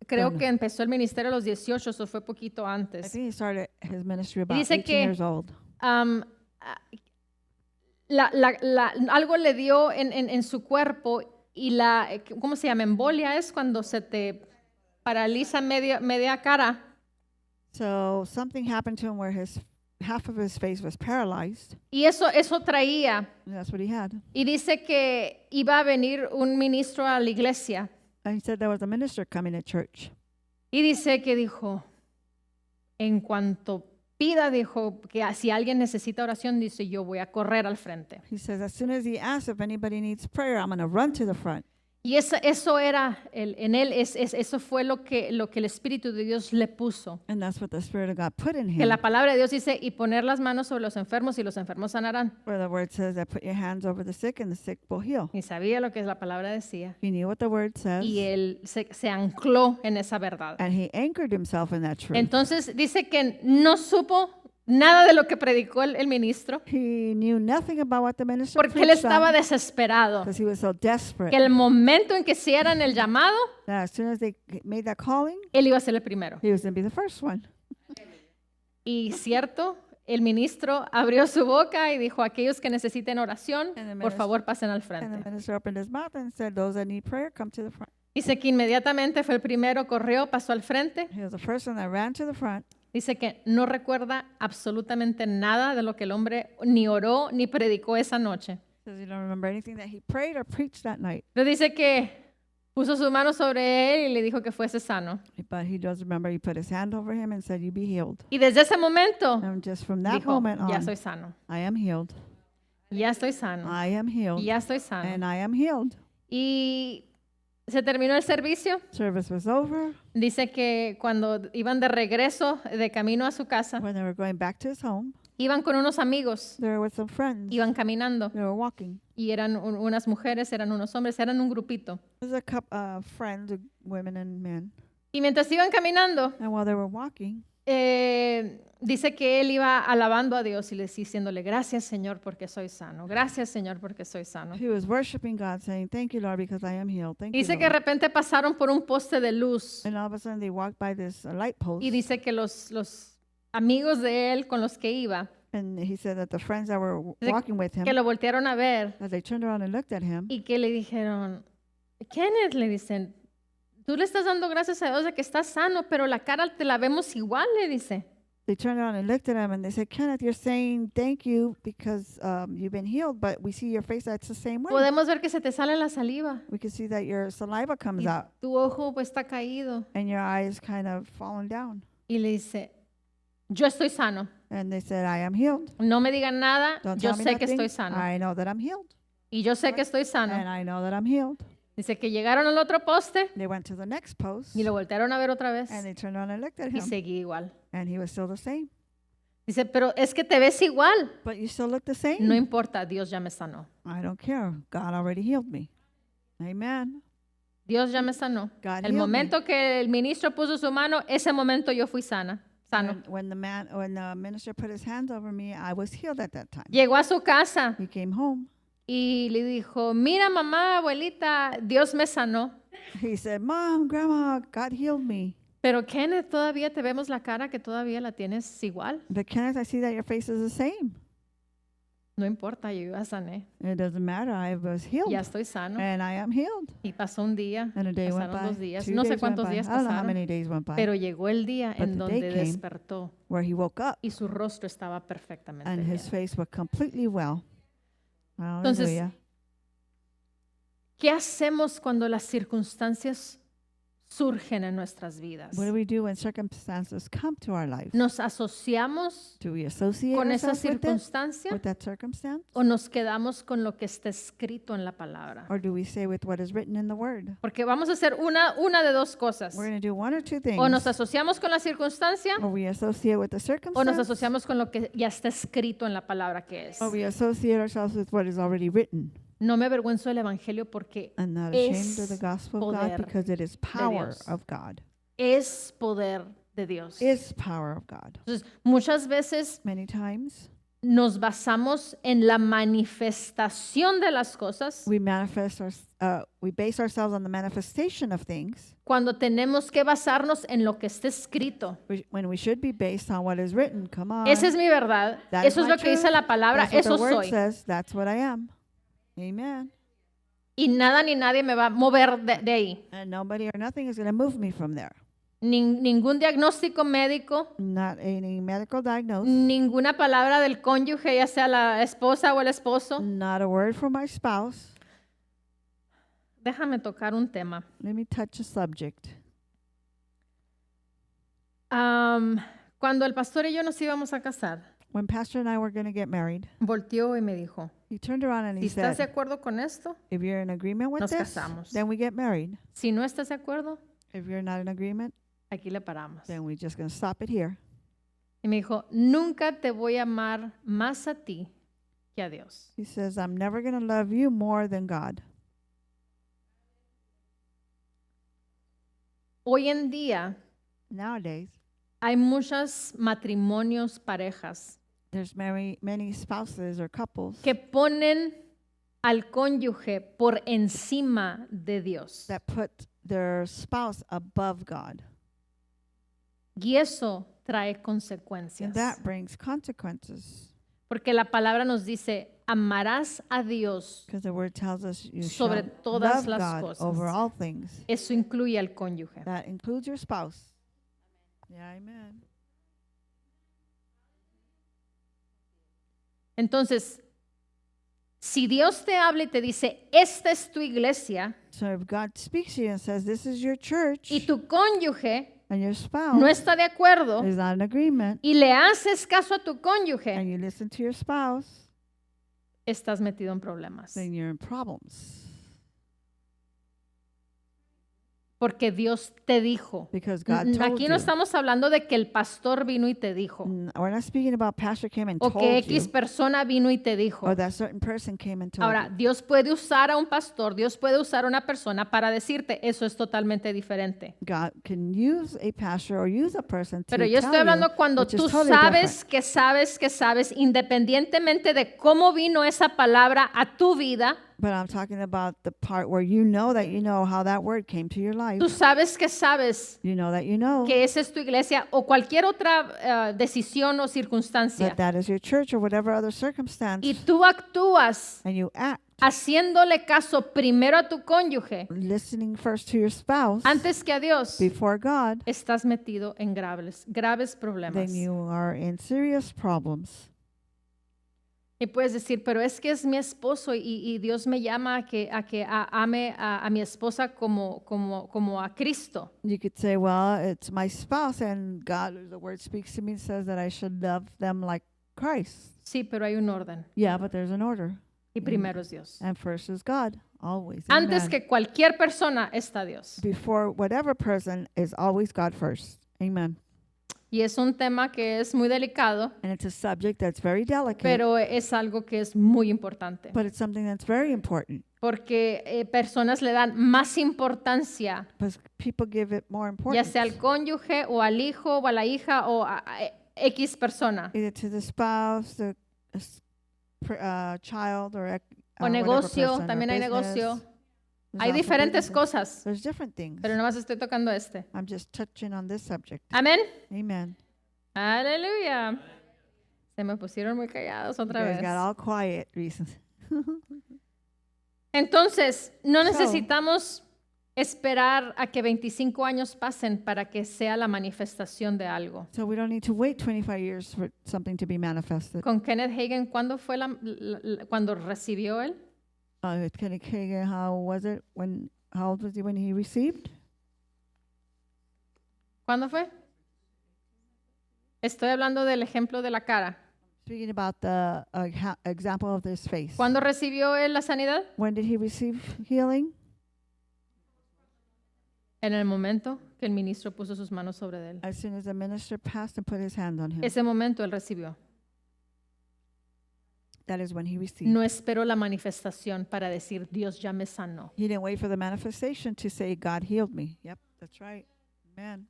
Creo Bueno. que empezó el ministerio a los 18, eso fue poquito antes. think he started his ministry about dice 18 que- years old. Am, algo le dio en su cuerpo y ¿cómo se llama? Embolia es cuando se te paraliza media cara. So something happened to him where half of his face was paralyzed, Y eso traía. and that's what he had. Y dice que iba a venir un ministro a la iglesia. And he said there was a minister coming to church. Y dice que dijo, en cuanto pida, dijo que si alguien necesita oración, dice, yo voy a correr al frente. He says as soon as he asks if anybody needs prayer, I'm going to run to the front. Y eso era, en él, eso fue lo que el Espíritu de Dios le puso. And that's what the Spirit of God put in Que him. la palabra de Dios dice, y poner las manos sobre los enfermos y los enfermos sanarán. Where the word says that put your hands over the sick and the sick will heal. Y sabía lo que la palabra decía. He knew what the word says. Y él se ancló en esa verdad. And he anchored himself in that truth. Entonces dice que no supo nada de lo que predicó el ministro, He knew nothing about what the minister porque él preached estaba on desesperado. because he was so desperate Que el momento en que hicieran el llamado, that as soon as they made that calling, él iba a ser el primero. he was going to be the first one. Y cierto, el ministro abrió su boca y dijo, aquellos que necesiten oración, And the por minister- favor pasen al And the frente. minister opened his mouth and said, those that need prayer, come to the front. Dice que inmediatamente fue el primero, corrió, pasó al frente. He was the first one that ran to the front. Dice que no recuerda absolutamente nada de lo que el hombre ni oró ni predicó esa noche. Says he don't remember anything that he prayed or preached that night. Pero dice que puso su mano sobre él y le dijo que fuese sano. But he does remember he put his hand over him and said, you be healed. Y desde ese momento And just from that dijo, moment ya on, soy sano. I am healed. Ya estoy sano. I am healed. Ya estoy sano. And I am healed. Y se terminó el servicio. Service was over. Dice que cuando iban de regreso, de camino a su casa, When they were going back to his home, iban con unos amigos, they were with some friends. iban caminando. They were walking. Y eran unas mujeres, eran unos hombres, eran un grupito. There's a couple friends, women and men. Y mientras iban caminando, And while they were walking, dice que él iba alabando a Dios y le diciéndole, gracias Señor porque soy sano, gracias Señor porque soy sano. he was worshiping God, saying, "Thank you, Lord, because I am healed. Thank you, Dice que de Lord." repente pasaron por un poste de luz And all of a sudden, they walked by this light post. y dice que los amigos de él con los que iba, And he said that the friends that were Dice walking with him, que lo voltearon a ver as they turned around and looked at him, y que le dijeron, Kenneth, le dicen, tú le estás dando gracias a Dios de que estás sano, pero la cara te la vemos igual, le dice. they turned around and looked at him and they said, "Kenneth, you're saying thank you because you've been healed, but we see your face that's the same way. Podemos ver que se te sale la saliva We can see that your saliva comes y out tu ojo pues está caído. and your eyes kind of fallen down." Y le dice, yo estoy sano. And they said, "I am healed. No me digan nada, Don't yo tell me sé que nothing. estoy sano. I know that I'm healed. Y yo sé que estoy sano. And I know that I'm healed." Dice que llegaron al otro poste They went to the next post y lo voltearon a ver otra vez and they turned around and looked at y him seguí igual. and he was still the same. Dice, pero es que te ves igual. But you still look the same. No importa, Dios ya me sanó. I don't care. God already healed me. Amen. Dios ya me sanó. God El healed momento que el ministro puso su mano, ese momento yo fui sano. When the minister put his hands over me, I was healed at that time. Llegó a su casa He came home. y le dijo, mira mamá, abuelita, Dios me sanó. He said, "Mom, Grandma, God healed me." Pero Kenneth, todavía te vemos la cara que todavía la tienes igual. But Kenneth, I see that your face is the same. No importa, yo ya sané. It doesn't matter. I was healed. Ya estoy sano. And I am healed. Y pasó un día, And a day went pasaron by. 2 días, 2 no sé days went cuántos by. días I don't know how pasaron, many days went by. pero llegó el día But en the donde day came despertó where he woke up y su rostro estaba perfectamente and bien. his face was completely well. Entonces, Hallelujah. ¿Qué hacemos cuando las circunstancias surgen en nuestras vidas? What do we do when circumstances come to our lives? ¿Nos asociamos Do we associate con esa ourselves with it, circunstancia with that circumstance? o nos quedamos con lo que está escrito en la palabra? Or do we say with what is written in the Word? Porque vamos a hacer una de dos cosas. We're going to do one or two things. O nos asociamos con la circunstancia Or we associate with the o nos circumstance, asociamos con lo que ya está escrito en la palabra que es. or we associate ourselves with what is already written. No me avergüenzo del evangelio porque I'm not Es ashamed of the gospel of God poder because it is power Dios. of God. es poder de Dios. Is power of God. Entonces, muchas veces Many times nos basamos en la manifestación de las cosas we we base ourselves on the manifestation of things cuando tenemos que basarnos en lo que está escrito. when we should be based on what is written. Come on. Esa es mi verdad. That Eso is es my lo que dice truth. la palabra. That's what Eso the word soy. says. That's what I am. Amen. Y nada ni nadie me va a mover de ahí. And nobody or nothing is going to move me from there. Ningún diagnóstico médico, Not any medical diagnosis. ninguna palabra del cónyuge, ya sea la esposa o el esposo. Not a word from my spouse. Déjame tocar un tema. Let me touch a subject. Cuando el pastor y yo nos íbamos a casar, When Pastor and I were going to get married, volteó y me dijo, he turned around and he si estás de said, acuerdo con esto, "If you're in agreement with nos this, casamos. then we get married. Si no estás de acuerdo, If you're not in agreement, aquí le paramos. then we're just going to stop it here." Y me dijo, nunca te voy a amar más a ti que a Dios. He says, "I'm never going to love you more than God." Hoy en día Nowadays, hay muchos matrimonios, parejas, there's many spouses or couples que ponen al cónyuge por encima de Dios. that put their spouse above God. Y eso trae And consecuencias. that brings consequences. Porque la palabra nos dice, amarás a Dios. Because the word tells us you Sobre shall todas love las God cosas. over all things. Eso incluye al cónyuge. That includes your spouse. Yeah, amen. Entonces, si Dios te habla y te dice, esta es tu iglesia, So if God speaks to you and says, "This is your church," y tu cónyuge and your spouse no está de acuerdo, is not in agreement, y le haces caso a tu cónyuge, and you listen to your spouse, estás metido en problemas. then you're in problems. Porque Dios te dijo. Because God told Aquí no you. estamos hablando de que el pastor vino y te dijo. We're not speaking about pastor came and O told que X you. persona vino y te dijo. Or that certain person came and told Ahora, you. Dios puede usar a un pastor, Dios puede usar a una persona para decirte, eso es totalmente diferente. God can use a pastor or use a person to Pero yo tell estoy hablando you, cuando which is tú totally sabes que sabes que sabes, independientemente de cómo vino esa palabra a tu vida, But I'm talking about the part where you know how that word came to your life. tú sabes You know that you know que esa es tu iglesia o cualquier otra decisión o circunstancia. that is your church or whatever other circumstance. Y tú actúas And you act haciéndole caso primero a tu cónyuge listening first to your spouse antes que a Dios, before God, estás metido en graves problemas. then you are in serious problems. Y puedes decir, pero es que es mi esposo y Dios me llama a que ame a mi esposa como a Cristo. You could say, well, it's my spouse and God, the word speaks to me and says that I should love them like Christ. Sí, pero hay un orden Yeah, but there's an order. y primero es Dios. And first is God, always. Antes Amen. que cualquier persona está Dios. Before whatever person is always God first. Amen. Y es un tema que es muy delicado, And it's a subject that's very delicate, pero es algo que es muy importante. but it's something that's very important Porque personas le dan más importancia, because people give it more ya importance. sea al cónyuge o al hijo o a la hija o a X persona. Either to the spouse, the child, or O whatever negocio, person, or también hay business. negocio. There's Hay also diferentes businesses. cosas, There's different things. pero nomás estoy tocando este. I'm just touching on this subject. Amén. Amen. Aleluya. Se me pusieron muy callados You otra guys vez. got all quiet recently. Entonces, no So- necesitamos esperar a que 25 años pasen para que sea la manifestación de algo. So we don't need to wait 25 years for something to be manifested. Con Kenneth Hagin, ¿cuándo fue cuando recibió él? Kenneth Hagin, how old was he when he received? ¿Cuándo fue? Estoy hablando del ejemplo de la cara. Speaking about the example of this face. ¿Cuándo recibió él la sanidad? When did he receive healing? En el momento que el ministro puso sus manos sobre él. As soon as the minister passed and put his hand on him. Ese momento él recibió. That is when he received. No esperó la manifestación para decir, Dios ya me sanó. He didn't wait for the manifestation to say, God healed me. Yep, that's right. Amen.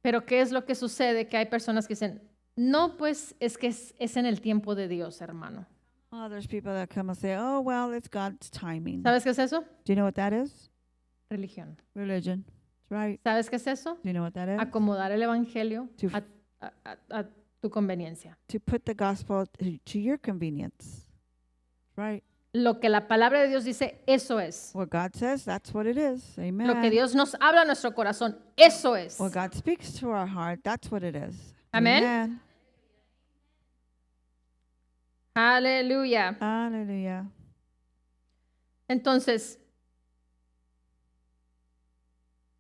Pero ¿qué es lo que sucede? Que hay personas que dicen, no, pues es que es en el tiempo de Dios, hermano. Oh, there's people that come and say, oh, well, it's God's timing. ¿Sabes qué es eso? Do you know what that is? Religión. Religion. That's right. ¿Sabes qué es eso? Do you know what that is? Acomodar el evangelio To- a tu conveniencia. To put the gospel to your convenience. Right. Lo que la palabra de Dios dice, eso es. What God says, that's what it is. Amen. Lo que Dios nos habla a nuestro corazón, eso es. What God speaks to our heart, that's what it is. Amen. Amen. Aleluya. Hallelujah. Entonces,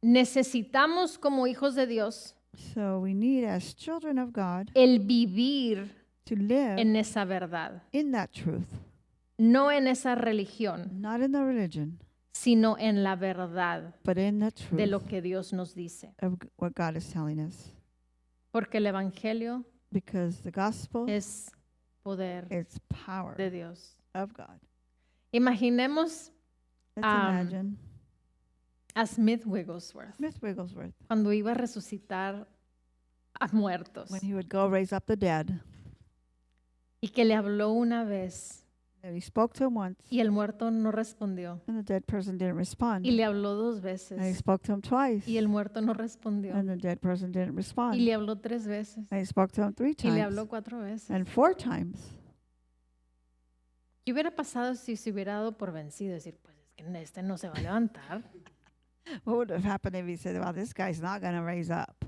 necesitamos como hijos de Dios So we need, as children of God, el vivir to live en esa verdad, in that truth, no en esa religión, not in the religion, sino en la verdad but in the de truth lo que Dios nos dice. of what God is telling us. Porque el evangelio Because the gospel es poder is power de Dios. of God. Imaginemos Let's Um, imagine a Smith Wigglesworth Smith Wigglesworth cuando iba a resucitar a muertos when he would go raise up the dead. y que le habló una vez And he spoke to him once, y el muerto no respondió and the dead person didn't respond. y le habló 2 And he veces spoke to him twice, y el muerto no respondió and the dead person didn't respond. y le habló 3 veces And he spoke to him 3 y le times, habló 4 veces. and 4 times. ¿Qué hubiera pasado si se hubiera dado por vencido? Decir, pues es que este no se va a levantar. What would have happened if he said, well, this guy's not going to raise up?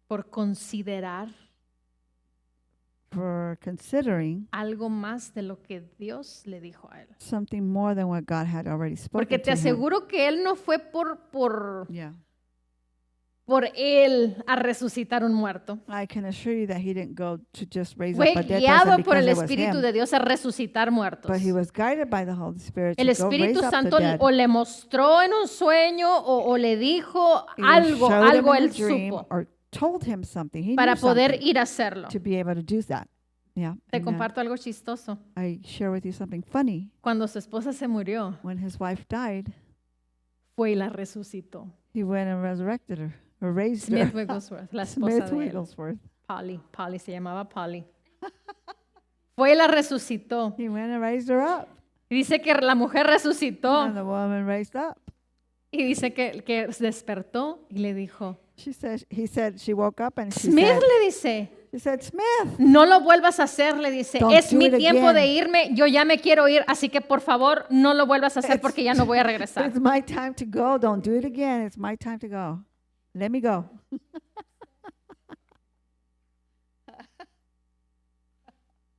Por considerar For considering algo más de lo que Dios le dijo a él. something more than what God had already spoken Porque te to him. aseguro que él no fue por Yeah. por él a resucitar un muerto. I can assure you that he didn't go to just raise Fue up a dead guiado person por el because it was Espíritu him. de Dios a resucitar muertos. But he was guided by the Holy Spirit El to go raise Espíritu up the Santo dead. o le mostró en un sueño o le dijo Either showed him algo in a él dream supo or told him something. He para knew poder something ir a hacerlo. to be able to do that. Yeah. Te amen. comparto algo chistoso. I share with you something funny. Cuando su esposa se murió, When his wife died, fue y la resucitó. he went and resurrected her, or raised Smith her. Wigglesworth, la esposa Smith de él. Wigglesworth. Polly, se llamaba Polly. Fue y la resucitó. He went and raised her up. Y dice que la mujer resucitó And the woman raised up. y dice que despertó y le dijo, He said she woke up and Smith le dice, she said, Smith, no lo vuelvas a hacer, le dice, Don't es do mi it tiempo again. de irme, yo ya me quiero ir, así que por favor no lo vuelvas a hacer It's- porque ya no voy a regresar. it's my time to go. Don't do it again. It's my time to go. Let me go.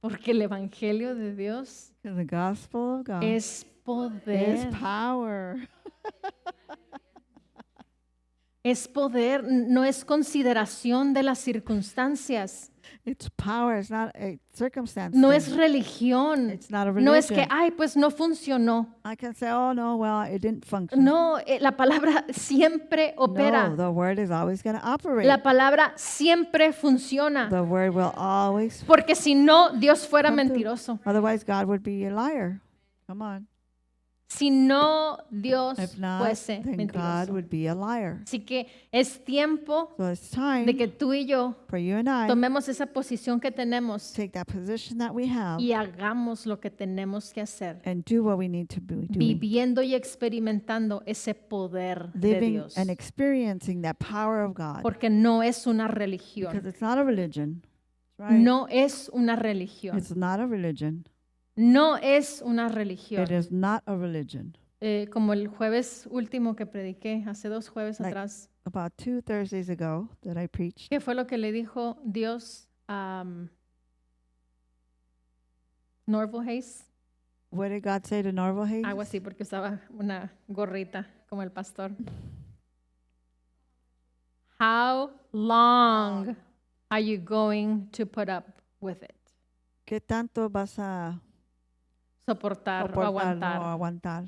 Porque el Evangelio de Dios 'Cause the gospel of God es is poder. power. Es poder, no es consideración de las circunstancias. It's power. It's not a circumstance. No thing. es religión. It's not a No es que, religion. ay, pues no funcionó. I can say, oh no, well, it didn't function. No, la palabra siempre opera. No, the word is always going to operate. La palabra siempre funciona. The word will always. Porque si no, Dios fuera come through. mentiroso. Otherwise, God would be a liar. Come on. Si no, Dios If not, fuese then God mentiroso. would be a liar. Así que es tiempo So it's time de que tú y yo for you and I tomemos esa posición que tenemos take that position that we have y hagamos lo que tenemos que hacer, and do what we need to be doing. viviendo y experimentando ese poder de Living Dios. and experiencing that power of God. Porque no es una Because religión. it's not a religion. Right? No es una religión. It's not a religion. No es una religión. It is not a religion. Como el jueves último que prediqué, hace 2 jueves Like- atrás. About 2 Thursdays ago that I preached, ¿Qué fue lo que le dijo Dios a Norval Hayes? what did God say to Norval Hayes? Algo así, porque usaba una gorrita como el pastor. How long are you going to put up with it? ¿Qué tanto vas a Soportar o soportar o aguantar. aguantar?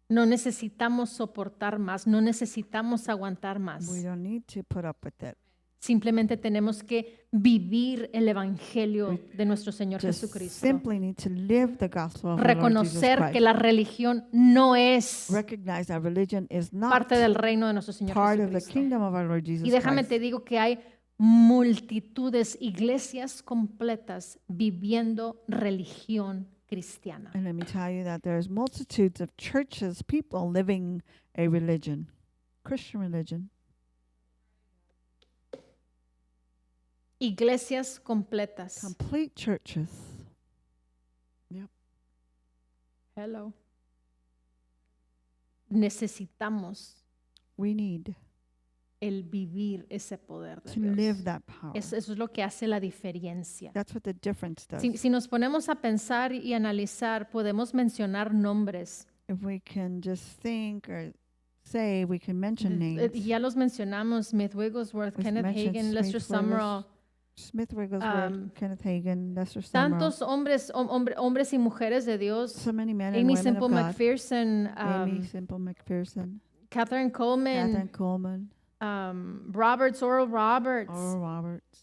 No necesitamos soportar más, no necesitamos aguantar más. We don't need to put up with it. Simplemente tenemos que vivir el evangelio de nuestro Señor Just Jesucristo. simply need to live the gospel of the Lord Jesus Reconocer que Christ. la religión no es Recognize that religion is not parte del reino de nuestro Señor part of the Jesucristo. kingdom of our Lord Jesus Y déjame Christ. te digo que hay multitudes, iglesias completas viviendo religión cristiana. And let me tell you that there's multitudes of churches, people living a religion, Christian religion. Iglesias completas. Complete churches. Hello. Necesitamos We need el vivir ese poder de to live Dios. that power. Eso es lo que hace la diferencia. That's what the difference does. Si nos ponemos a pensar y analizar, podemos mencionar nombres. If we can just think or say, we can mention names. Ya los mencionamos, Smith Wigglesworth, We've Kenneth mentioned Hagin, Lester Smith Summerall. Smith Wigglesworth, um, Kenneth Hagin, Lester Summerall. Tantos hombres y mujeres de Dios. So many men and Amy women Semple of God. McPherson, Amy Semple McPherson, Catherine Coleman, Catherine Coleman, Roberts, Oral Roberts, Oral Roberts.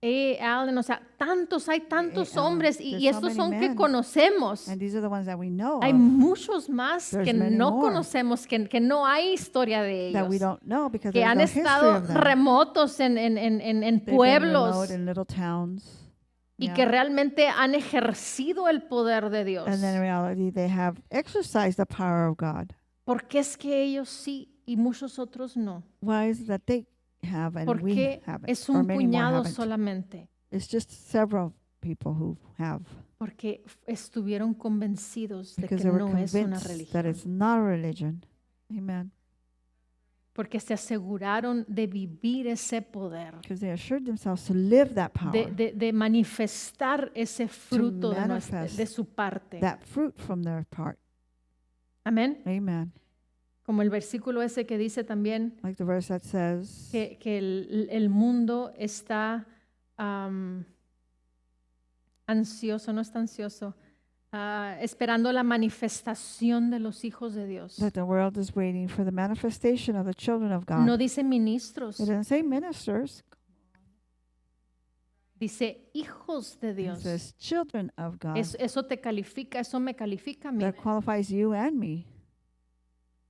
Allen, o sea, hay tantos Allen. hombres y There's so estos many son que men. conocemos. And these are the ones that we know Hay of muchos más There's que many no more conocemos, que no hay historia de that we ellos, don't know because que there's han no history estado of them. remotos en They've been pueblos remote in little towns. y Yeah. que realmente han ejercido el poder de Dios. And then in reality, they have exercised the power of God. ¿Por qué es que ellos sí y muchos otros no? Why is it that they have and we Porque haven't? es or un many more puñado haven't? solamente. It's just several people who have. Porque estuvieron convencidos de Because que they were no es una convinced that religión. it's not a religion. Amen. Porque se aseguraron de vivir ese poder, Because they assured themselves to live that power. de manifestar ese fruto manifest de su parte. That fruit from their part. Amén. Amen. Como el versículo ese que dice también Like the verse that says que el mundo está ansioso, no está ansioso, esperando la manifestación de los hijos de Dios. that the world is waiting for the manifestation of the children of God. No dice ministros, It doesn't say ministers. dice hijos de It Dios. says children of God. Eso te califica, eso me califica a mí. That qualifies you and me.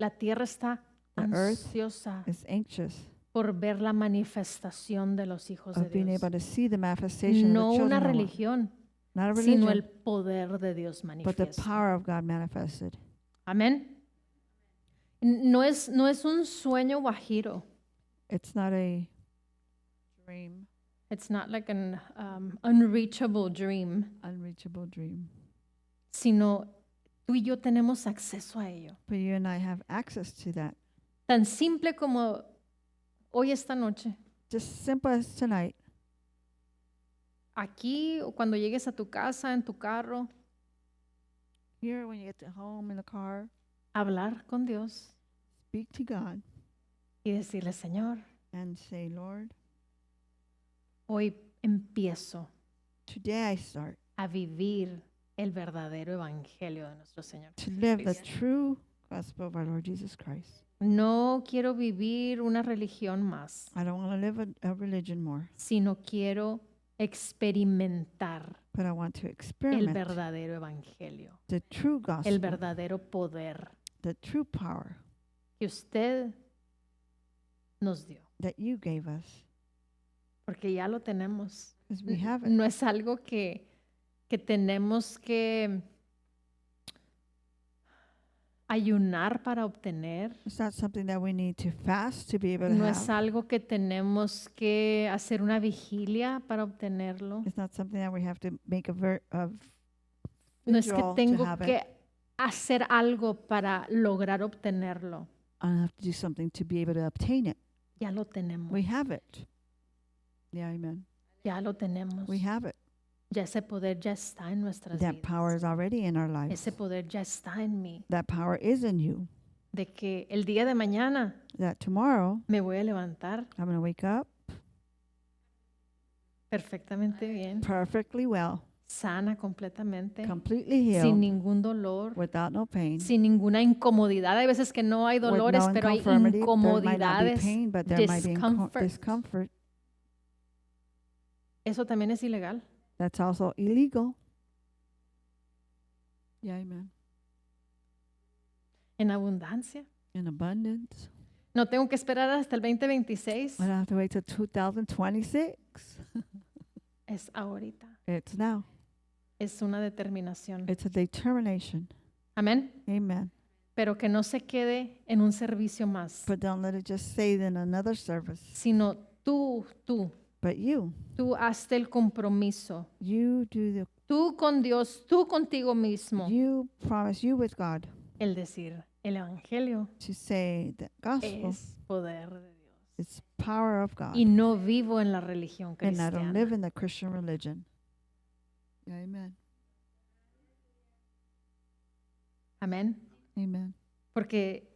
La tierra está The earth ansiosa is anxious por ver la manifestación de los hijos de of being Dios. able to see the manifestation No of the una children of God. religión, Not a sino religion, el poder de Dios but the manifiesto. power of God manifested. Amén. No es un sueño guajiro. It's not a dream, It's not like an unreachable dream, unreachable dream. sino tú y yo tenemos acceso a ello. But you and I have access to that. Tan simple como hoy esta noche, Just simple as tonight. aquí o cuando llegues a tu casa, en tu carro, Here, when you get to home in the car, hablar con Dios speak to God y decirle, Señor, and say, Lord, hoy empiezo today I start a vivir el verdadero evangelio de nuestro Señor. to live the Jesucristo. true gospel of our Lord Jesus Christ. No quiero vivir una religión más, I don't want to live a religion more, sino quiero experimentar but I want to el experiment verdadero evangelio, the true el gospel, verdadero poder the true power que usted nos dio, that you gave us, porque ya lo tenemos. because we have it. No es algo que tenemos que ayunar para obtener. It's not something that we need to fast to be able to No es have. algo que tenemos que hacer una vigilia para obtenerlo. It's not something that we have to make a No es que vigil to tengo have que it. hacer algo para lograr obtenerlo. I have to do something to be able to obtain it. Ya lo tenemos. We have it. Yeah, amen. Ya lo tenemos. We have it. Ya ese poder ya está en nuestras That power vidas. is already in our lives. Ese poder ya está en mí. That power is in you. De que el día de mañana That tomorrow me voy a levantar I'm going to wake up perfectamente bien, perfectly well, sana completamente, completely sin healed, ningún dolor, without no pain, sin ninguna incomodidad. Hay veces que no hay with dolores, no pero hay infirmity. There might not be incomodidades. pain, but there might be discomfort. discomfort. Eso también es ilegal. That's also illegal. Yeah, amen. En abundancia. In abundance. No tengo que esperar hasta el 2026. I don't have to wait till 2026. Es ahorita. It's now. Es una determinación. It's a determination. Amén. Amen. Pero que no se quede en un servicio más, But don't let it just stay in another service. sino tú But you hazte el compromiso. do the, Tú con Dios, tú contigo mismo. you promise you with God El decir, el evangelio to say the gospel es poder de Dios. is power of God. Y no vivo en la religión And I don't live cristiana. in the Christian religion. Amen. Amén. Amen. Porque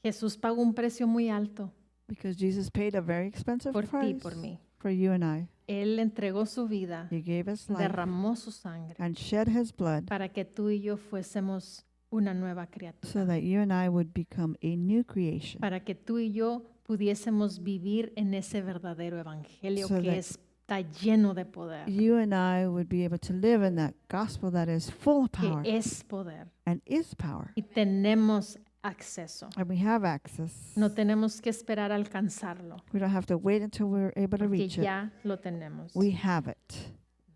Jesús pagó un precio muy alto Because Jesus paid a very expensive por ti y price por mí. for you and I. Él entregó su vida, He gave us life derramó su sangre and shed his blood para que tú y yo fuésemos una nueva so criatura. that you and I would become a new creation. Para que tú y yo pudiésemos vivir en ese verdadero evangelio So que that está lleno de poder, You and I would be able to live in that gospel that is full of power que es poder. and is power. Y tenemos acceso. And we have access. No tenemos que esperar a alcanzarlo, We don't have to wait until we're able to porque reach it. ya lo tenemos. We have it.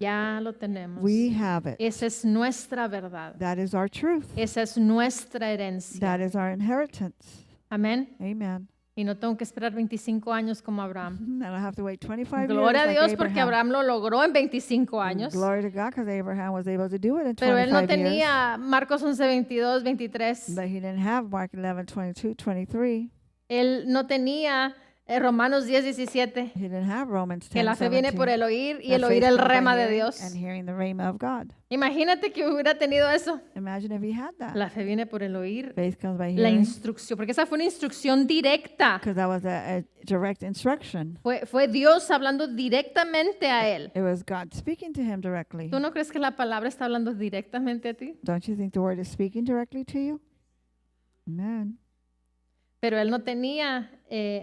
Ya lo tenemos. We have it. Esa es nuestra verdad. That is our truth. Esa es nuestra herencia. That is our inheritance. Amén. Amen. Y no tengo que esperar 25 años como Abraham. I don't have to wait 25 Gloria a years like Dios porque Abraham. Abraham lo logró en 25 años. Glory to God, because Abraham was able to do it in Pero él no 25 years. tenía Marcos 11, 22, 23. But he didn't have Mark 11, 22, 23. Él no tenía Romanos 10:17, He didn't have Romans que la fe viene 10:17. por el oír y That el oír faith el comes by rema de hearing Dios. and hearing the rhema of God. Imagínate que hubiera tenido eso. Imagine if he had that. La fe viene por el oír, Faith comes by la hearing, instrucción, porque esa fue una instrucción directa. because that was a direct instruction. Fue Dios hablando directamente a él. It was God speaking to him directly. ¿Tú no crees que la palabra está hablando directamente a ti? Don't you think the word is speaking directly to you? Amen. Pero él no tenía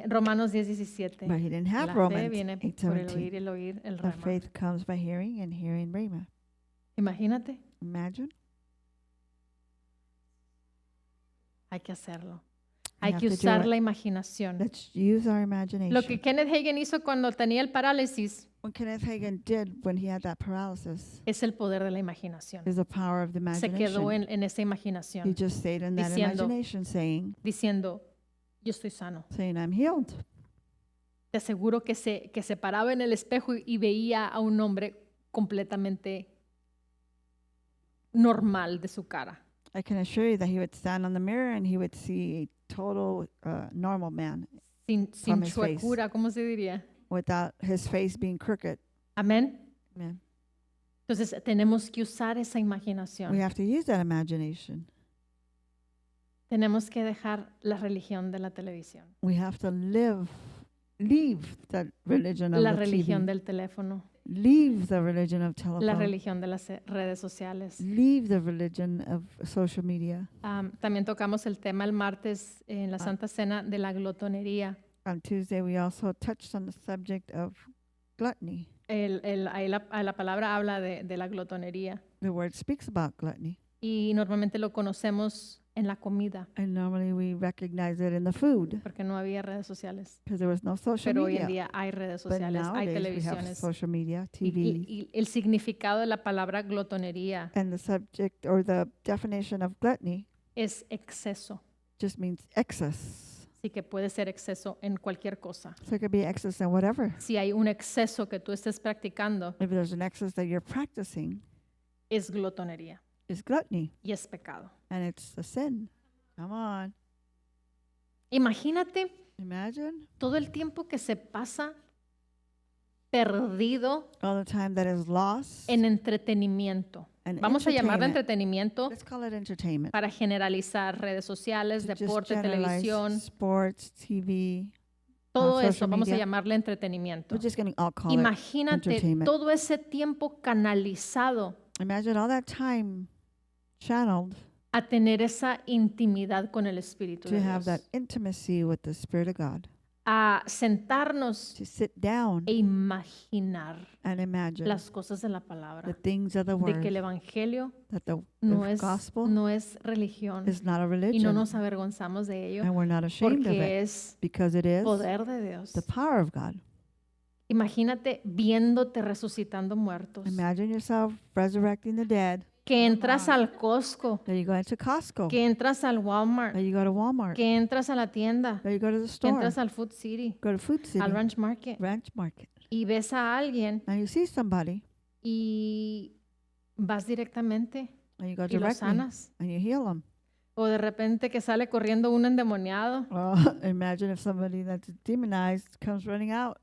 Romanos 10:17. But he didn't have La fe Romans viene por el 8:17. oír y el oír el The rema. faith comes by hearing and hearing rhema. Imagínate, Imagine. hay que hacerlo. We Hay have que to do usar it. la imaginación. Let's use our imagination. Lo que Kenneth Hagin hizo cuando tenía el parálisis What Kenneth Hagin did when he had that paralysis es el poder de la imaginación. is the power of the Se quedó imagination. en esa He imaginación just stayed in that diciendo- imagination diciendo, yo estoy sano. saying, I'm healed. Te aseguro que se paraba en el espejo y veía a un hombre completamente normal de su cara. I can assure you that he would stand on the mirror and he would see a total normal man Sin From his face. chuecura, ¿cómo se diría? without his face being crooked. Amén. Amen. Entonces tenemos que usar esa We imaginación. have to use that imagination. Tenemos que dejar la religión de la televisión, We have to leave that religion of la the religión TV. del teléfono, Leave the religion of la telephone. religión de las redes sociales. Leave the religion of social media. También tocamos el tema el martes en la Ah. Santa Cena de la glotonería. On Tuesday, we also touched on the subject of gluttony. Ahí la palabra habla de la glotonería The word speaks about gluttony, y normalmente lo conocemos en la comida and normally we recognize it in the food porque no había redes sociales. because there was no social Pero hoy media. en día hay redes But sociales, hay nowadays we have televisiones. social media, Y, TV, y el significado de la palabra glotonería and the subject or the definition of gluttony es exceso. just means excess. Así que puede ser exceso en cualquier cosa. So it could be excess in whatever. Si hay un exceso que tú estés practicando, If there's an excess that you're practicing, es glotonería it's gluttony, y es pecado. and it's a sin. Come on, Imagínate imagine todo el tiempo que se pasa perdido all the time that is lost. en entretenimiento. and Vamos a llamarlo entertainment. entretenimiento Let's call it entertainment. para generalizar redes sociales, To just deporte, generalize televisión, sports, TV. todo social eso vamos a media. llamarle entretenimiento. We're just going to all call it. Imagínate entertainment. todo ese tiempo canalizado Imagine all that time channeled a tener esa intimidad con el Espíritu to de have that Dios, intimacy with the Spirit of God, a sentarnos to sit down e imaginar and imagine las cosas de la the palabra, things of the de que el Word, Evangelio that the no es, gospel no es religión is not a y no religion, nos avergonzamos de ello and we're not ashamed of it, porque es because it is poder de Dios. the power of God. Imagínate viéndote resucitando muertos, Imagine yourself resurrecting the dead, que entras al Costco, that you go into Costco, que entras al Walmart, that you go to Walmart, que entras a la tienda, that you go to the que store, entras al Food City, go to Food City, al Ranch Market Ranch Market, y ves a alguien and you see somebody, y vas directamente and you go y lo directly, sanas. and you heal them. O de repente que sale corriendo un endemoniado. Imagine if somebody that's demonized comes running out.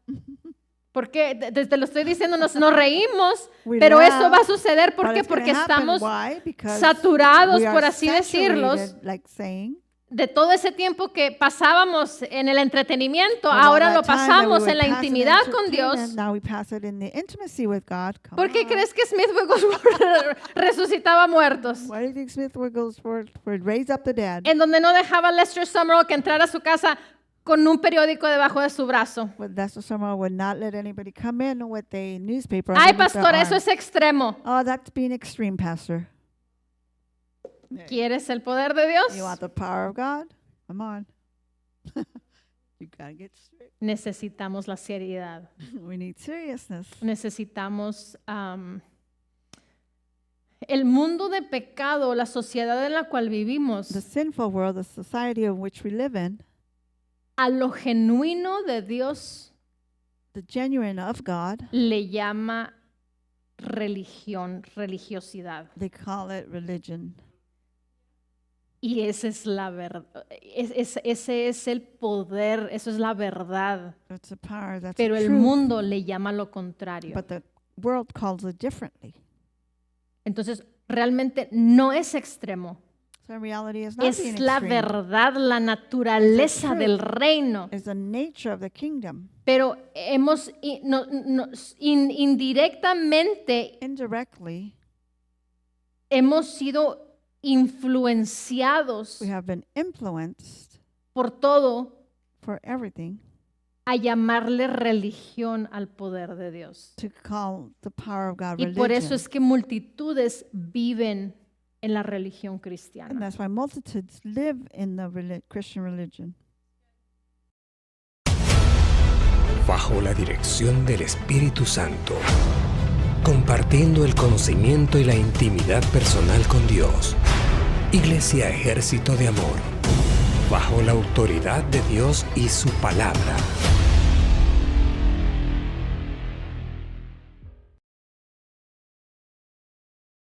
Porque te lo estoy diciendo, nos reímos, We pero eso laugh, va a suceder. ¿Por but qué? it's gonna Porque happen. estamos Why? Because saturados, we are por así decirlos, saturated, like saying, de todo ese tiempo que pasábamos en el entretenimiento. of all Ahora that lo time that we pasamos would en la pass in intimidad con entertainment, Dios. Now we pass it in the intimacy with God. Come ¿Por qué on. crees que Smith Wigglesworth resucitaba muertos? Why do you think Smith Wigglesworth would raise up the dead? En donde no dejaba a Lester Summerall que entrara a su casa con un periódico debajo de su brazo. But that's the someone would not let anybody come in with a newspaper. Ay, underneath their pastor, eso arm. es extremo. Oh, that's being extreme, Pastor. ¿Quieres el poder de Dios? You want the power of God? Come on. You gotta get straight. Necesitamos la seriedad. We need seriousness. Necesitamos el mundo de pecado, la sociedad en la cual vivimos, The sinful world, the society in which we live in, a lo genuino de Dios the genuine of God, le llama religión, religiosidad. they call it religion. Y esa es la verdad. Ese es el poder, eso es la verdad. That's the power. That's Pero the el truth. mundo le llama lo contrario. But the world calls it differently. Entonces, realmente no es extremo. So in reality, it's not being Es la extreme. verdad, la naturaleza truth. del reino. It's the nature of the kingdom. Pero hemos indirectamente Indirectly, hemos sido influenciados we have been influenced por todo for everything a llamarle religión al poder de Dios. to call the power of God Y por eso religion. es que multitudes viven en la religión And cristiana. that's why multitudes live in the Christian religion. Bajo la dirección del Espíritu Santo, compartiendo el conocimiento y la intimidad personal con Dios. Iglesia Ejército de Amor, bajo la autoridad de Dios y su palabra.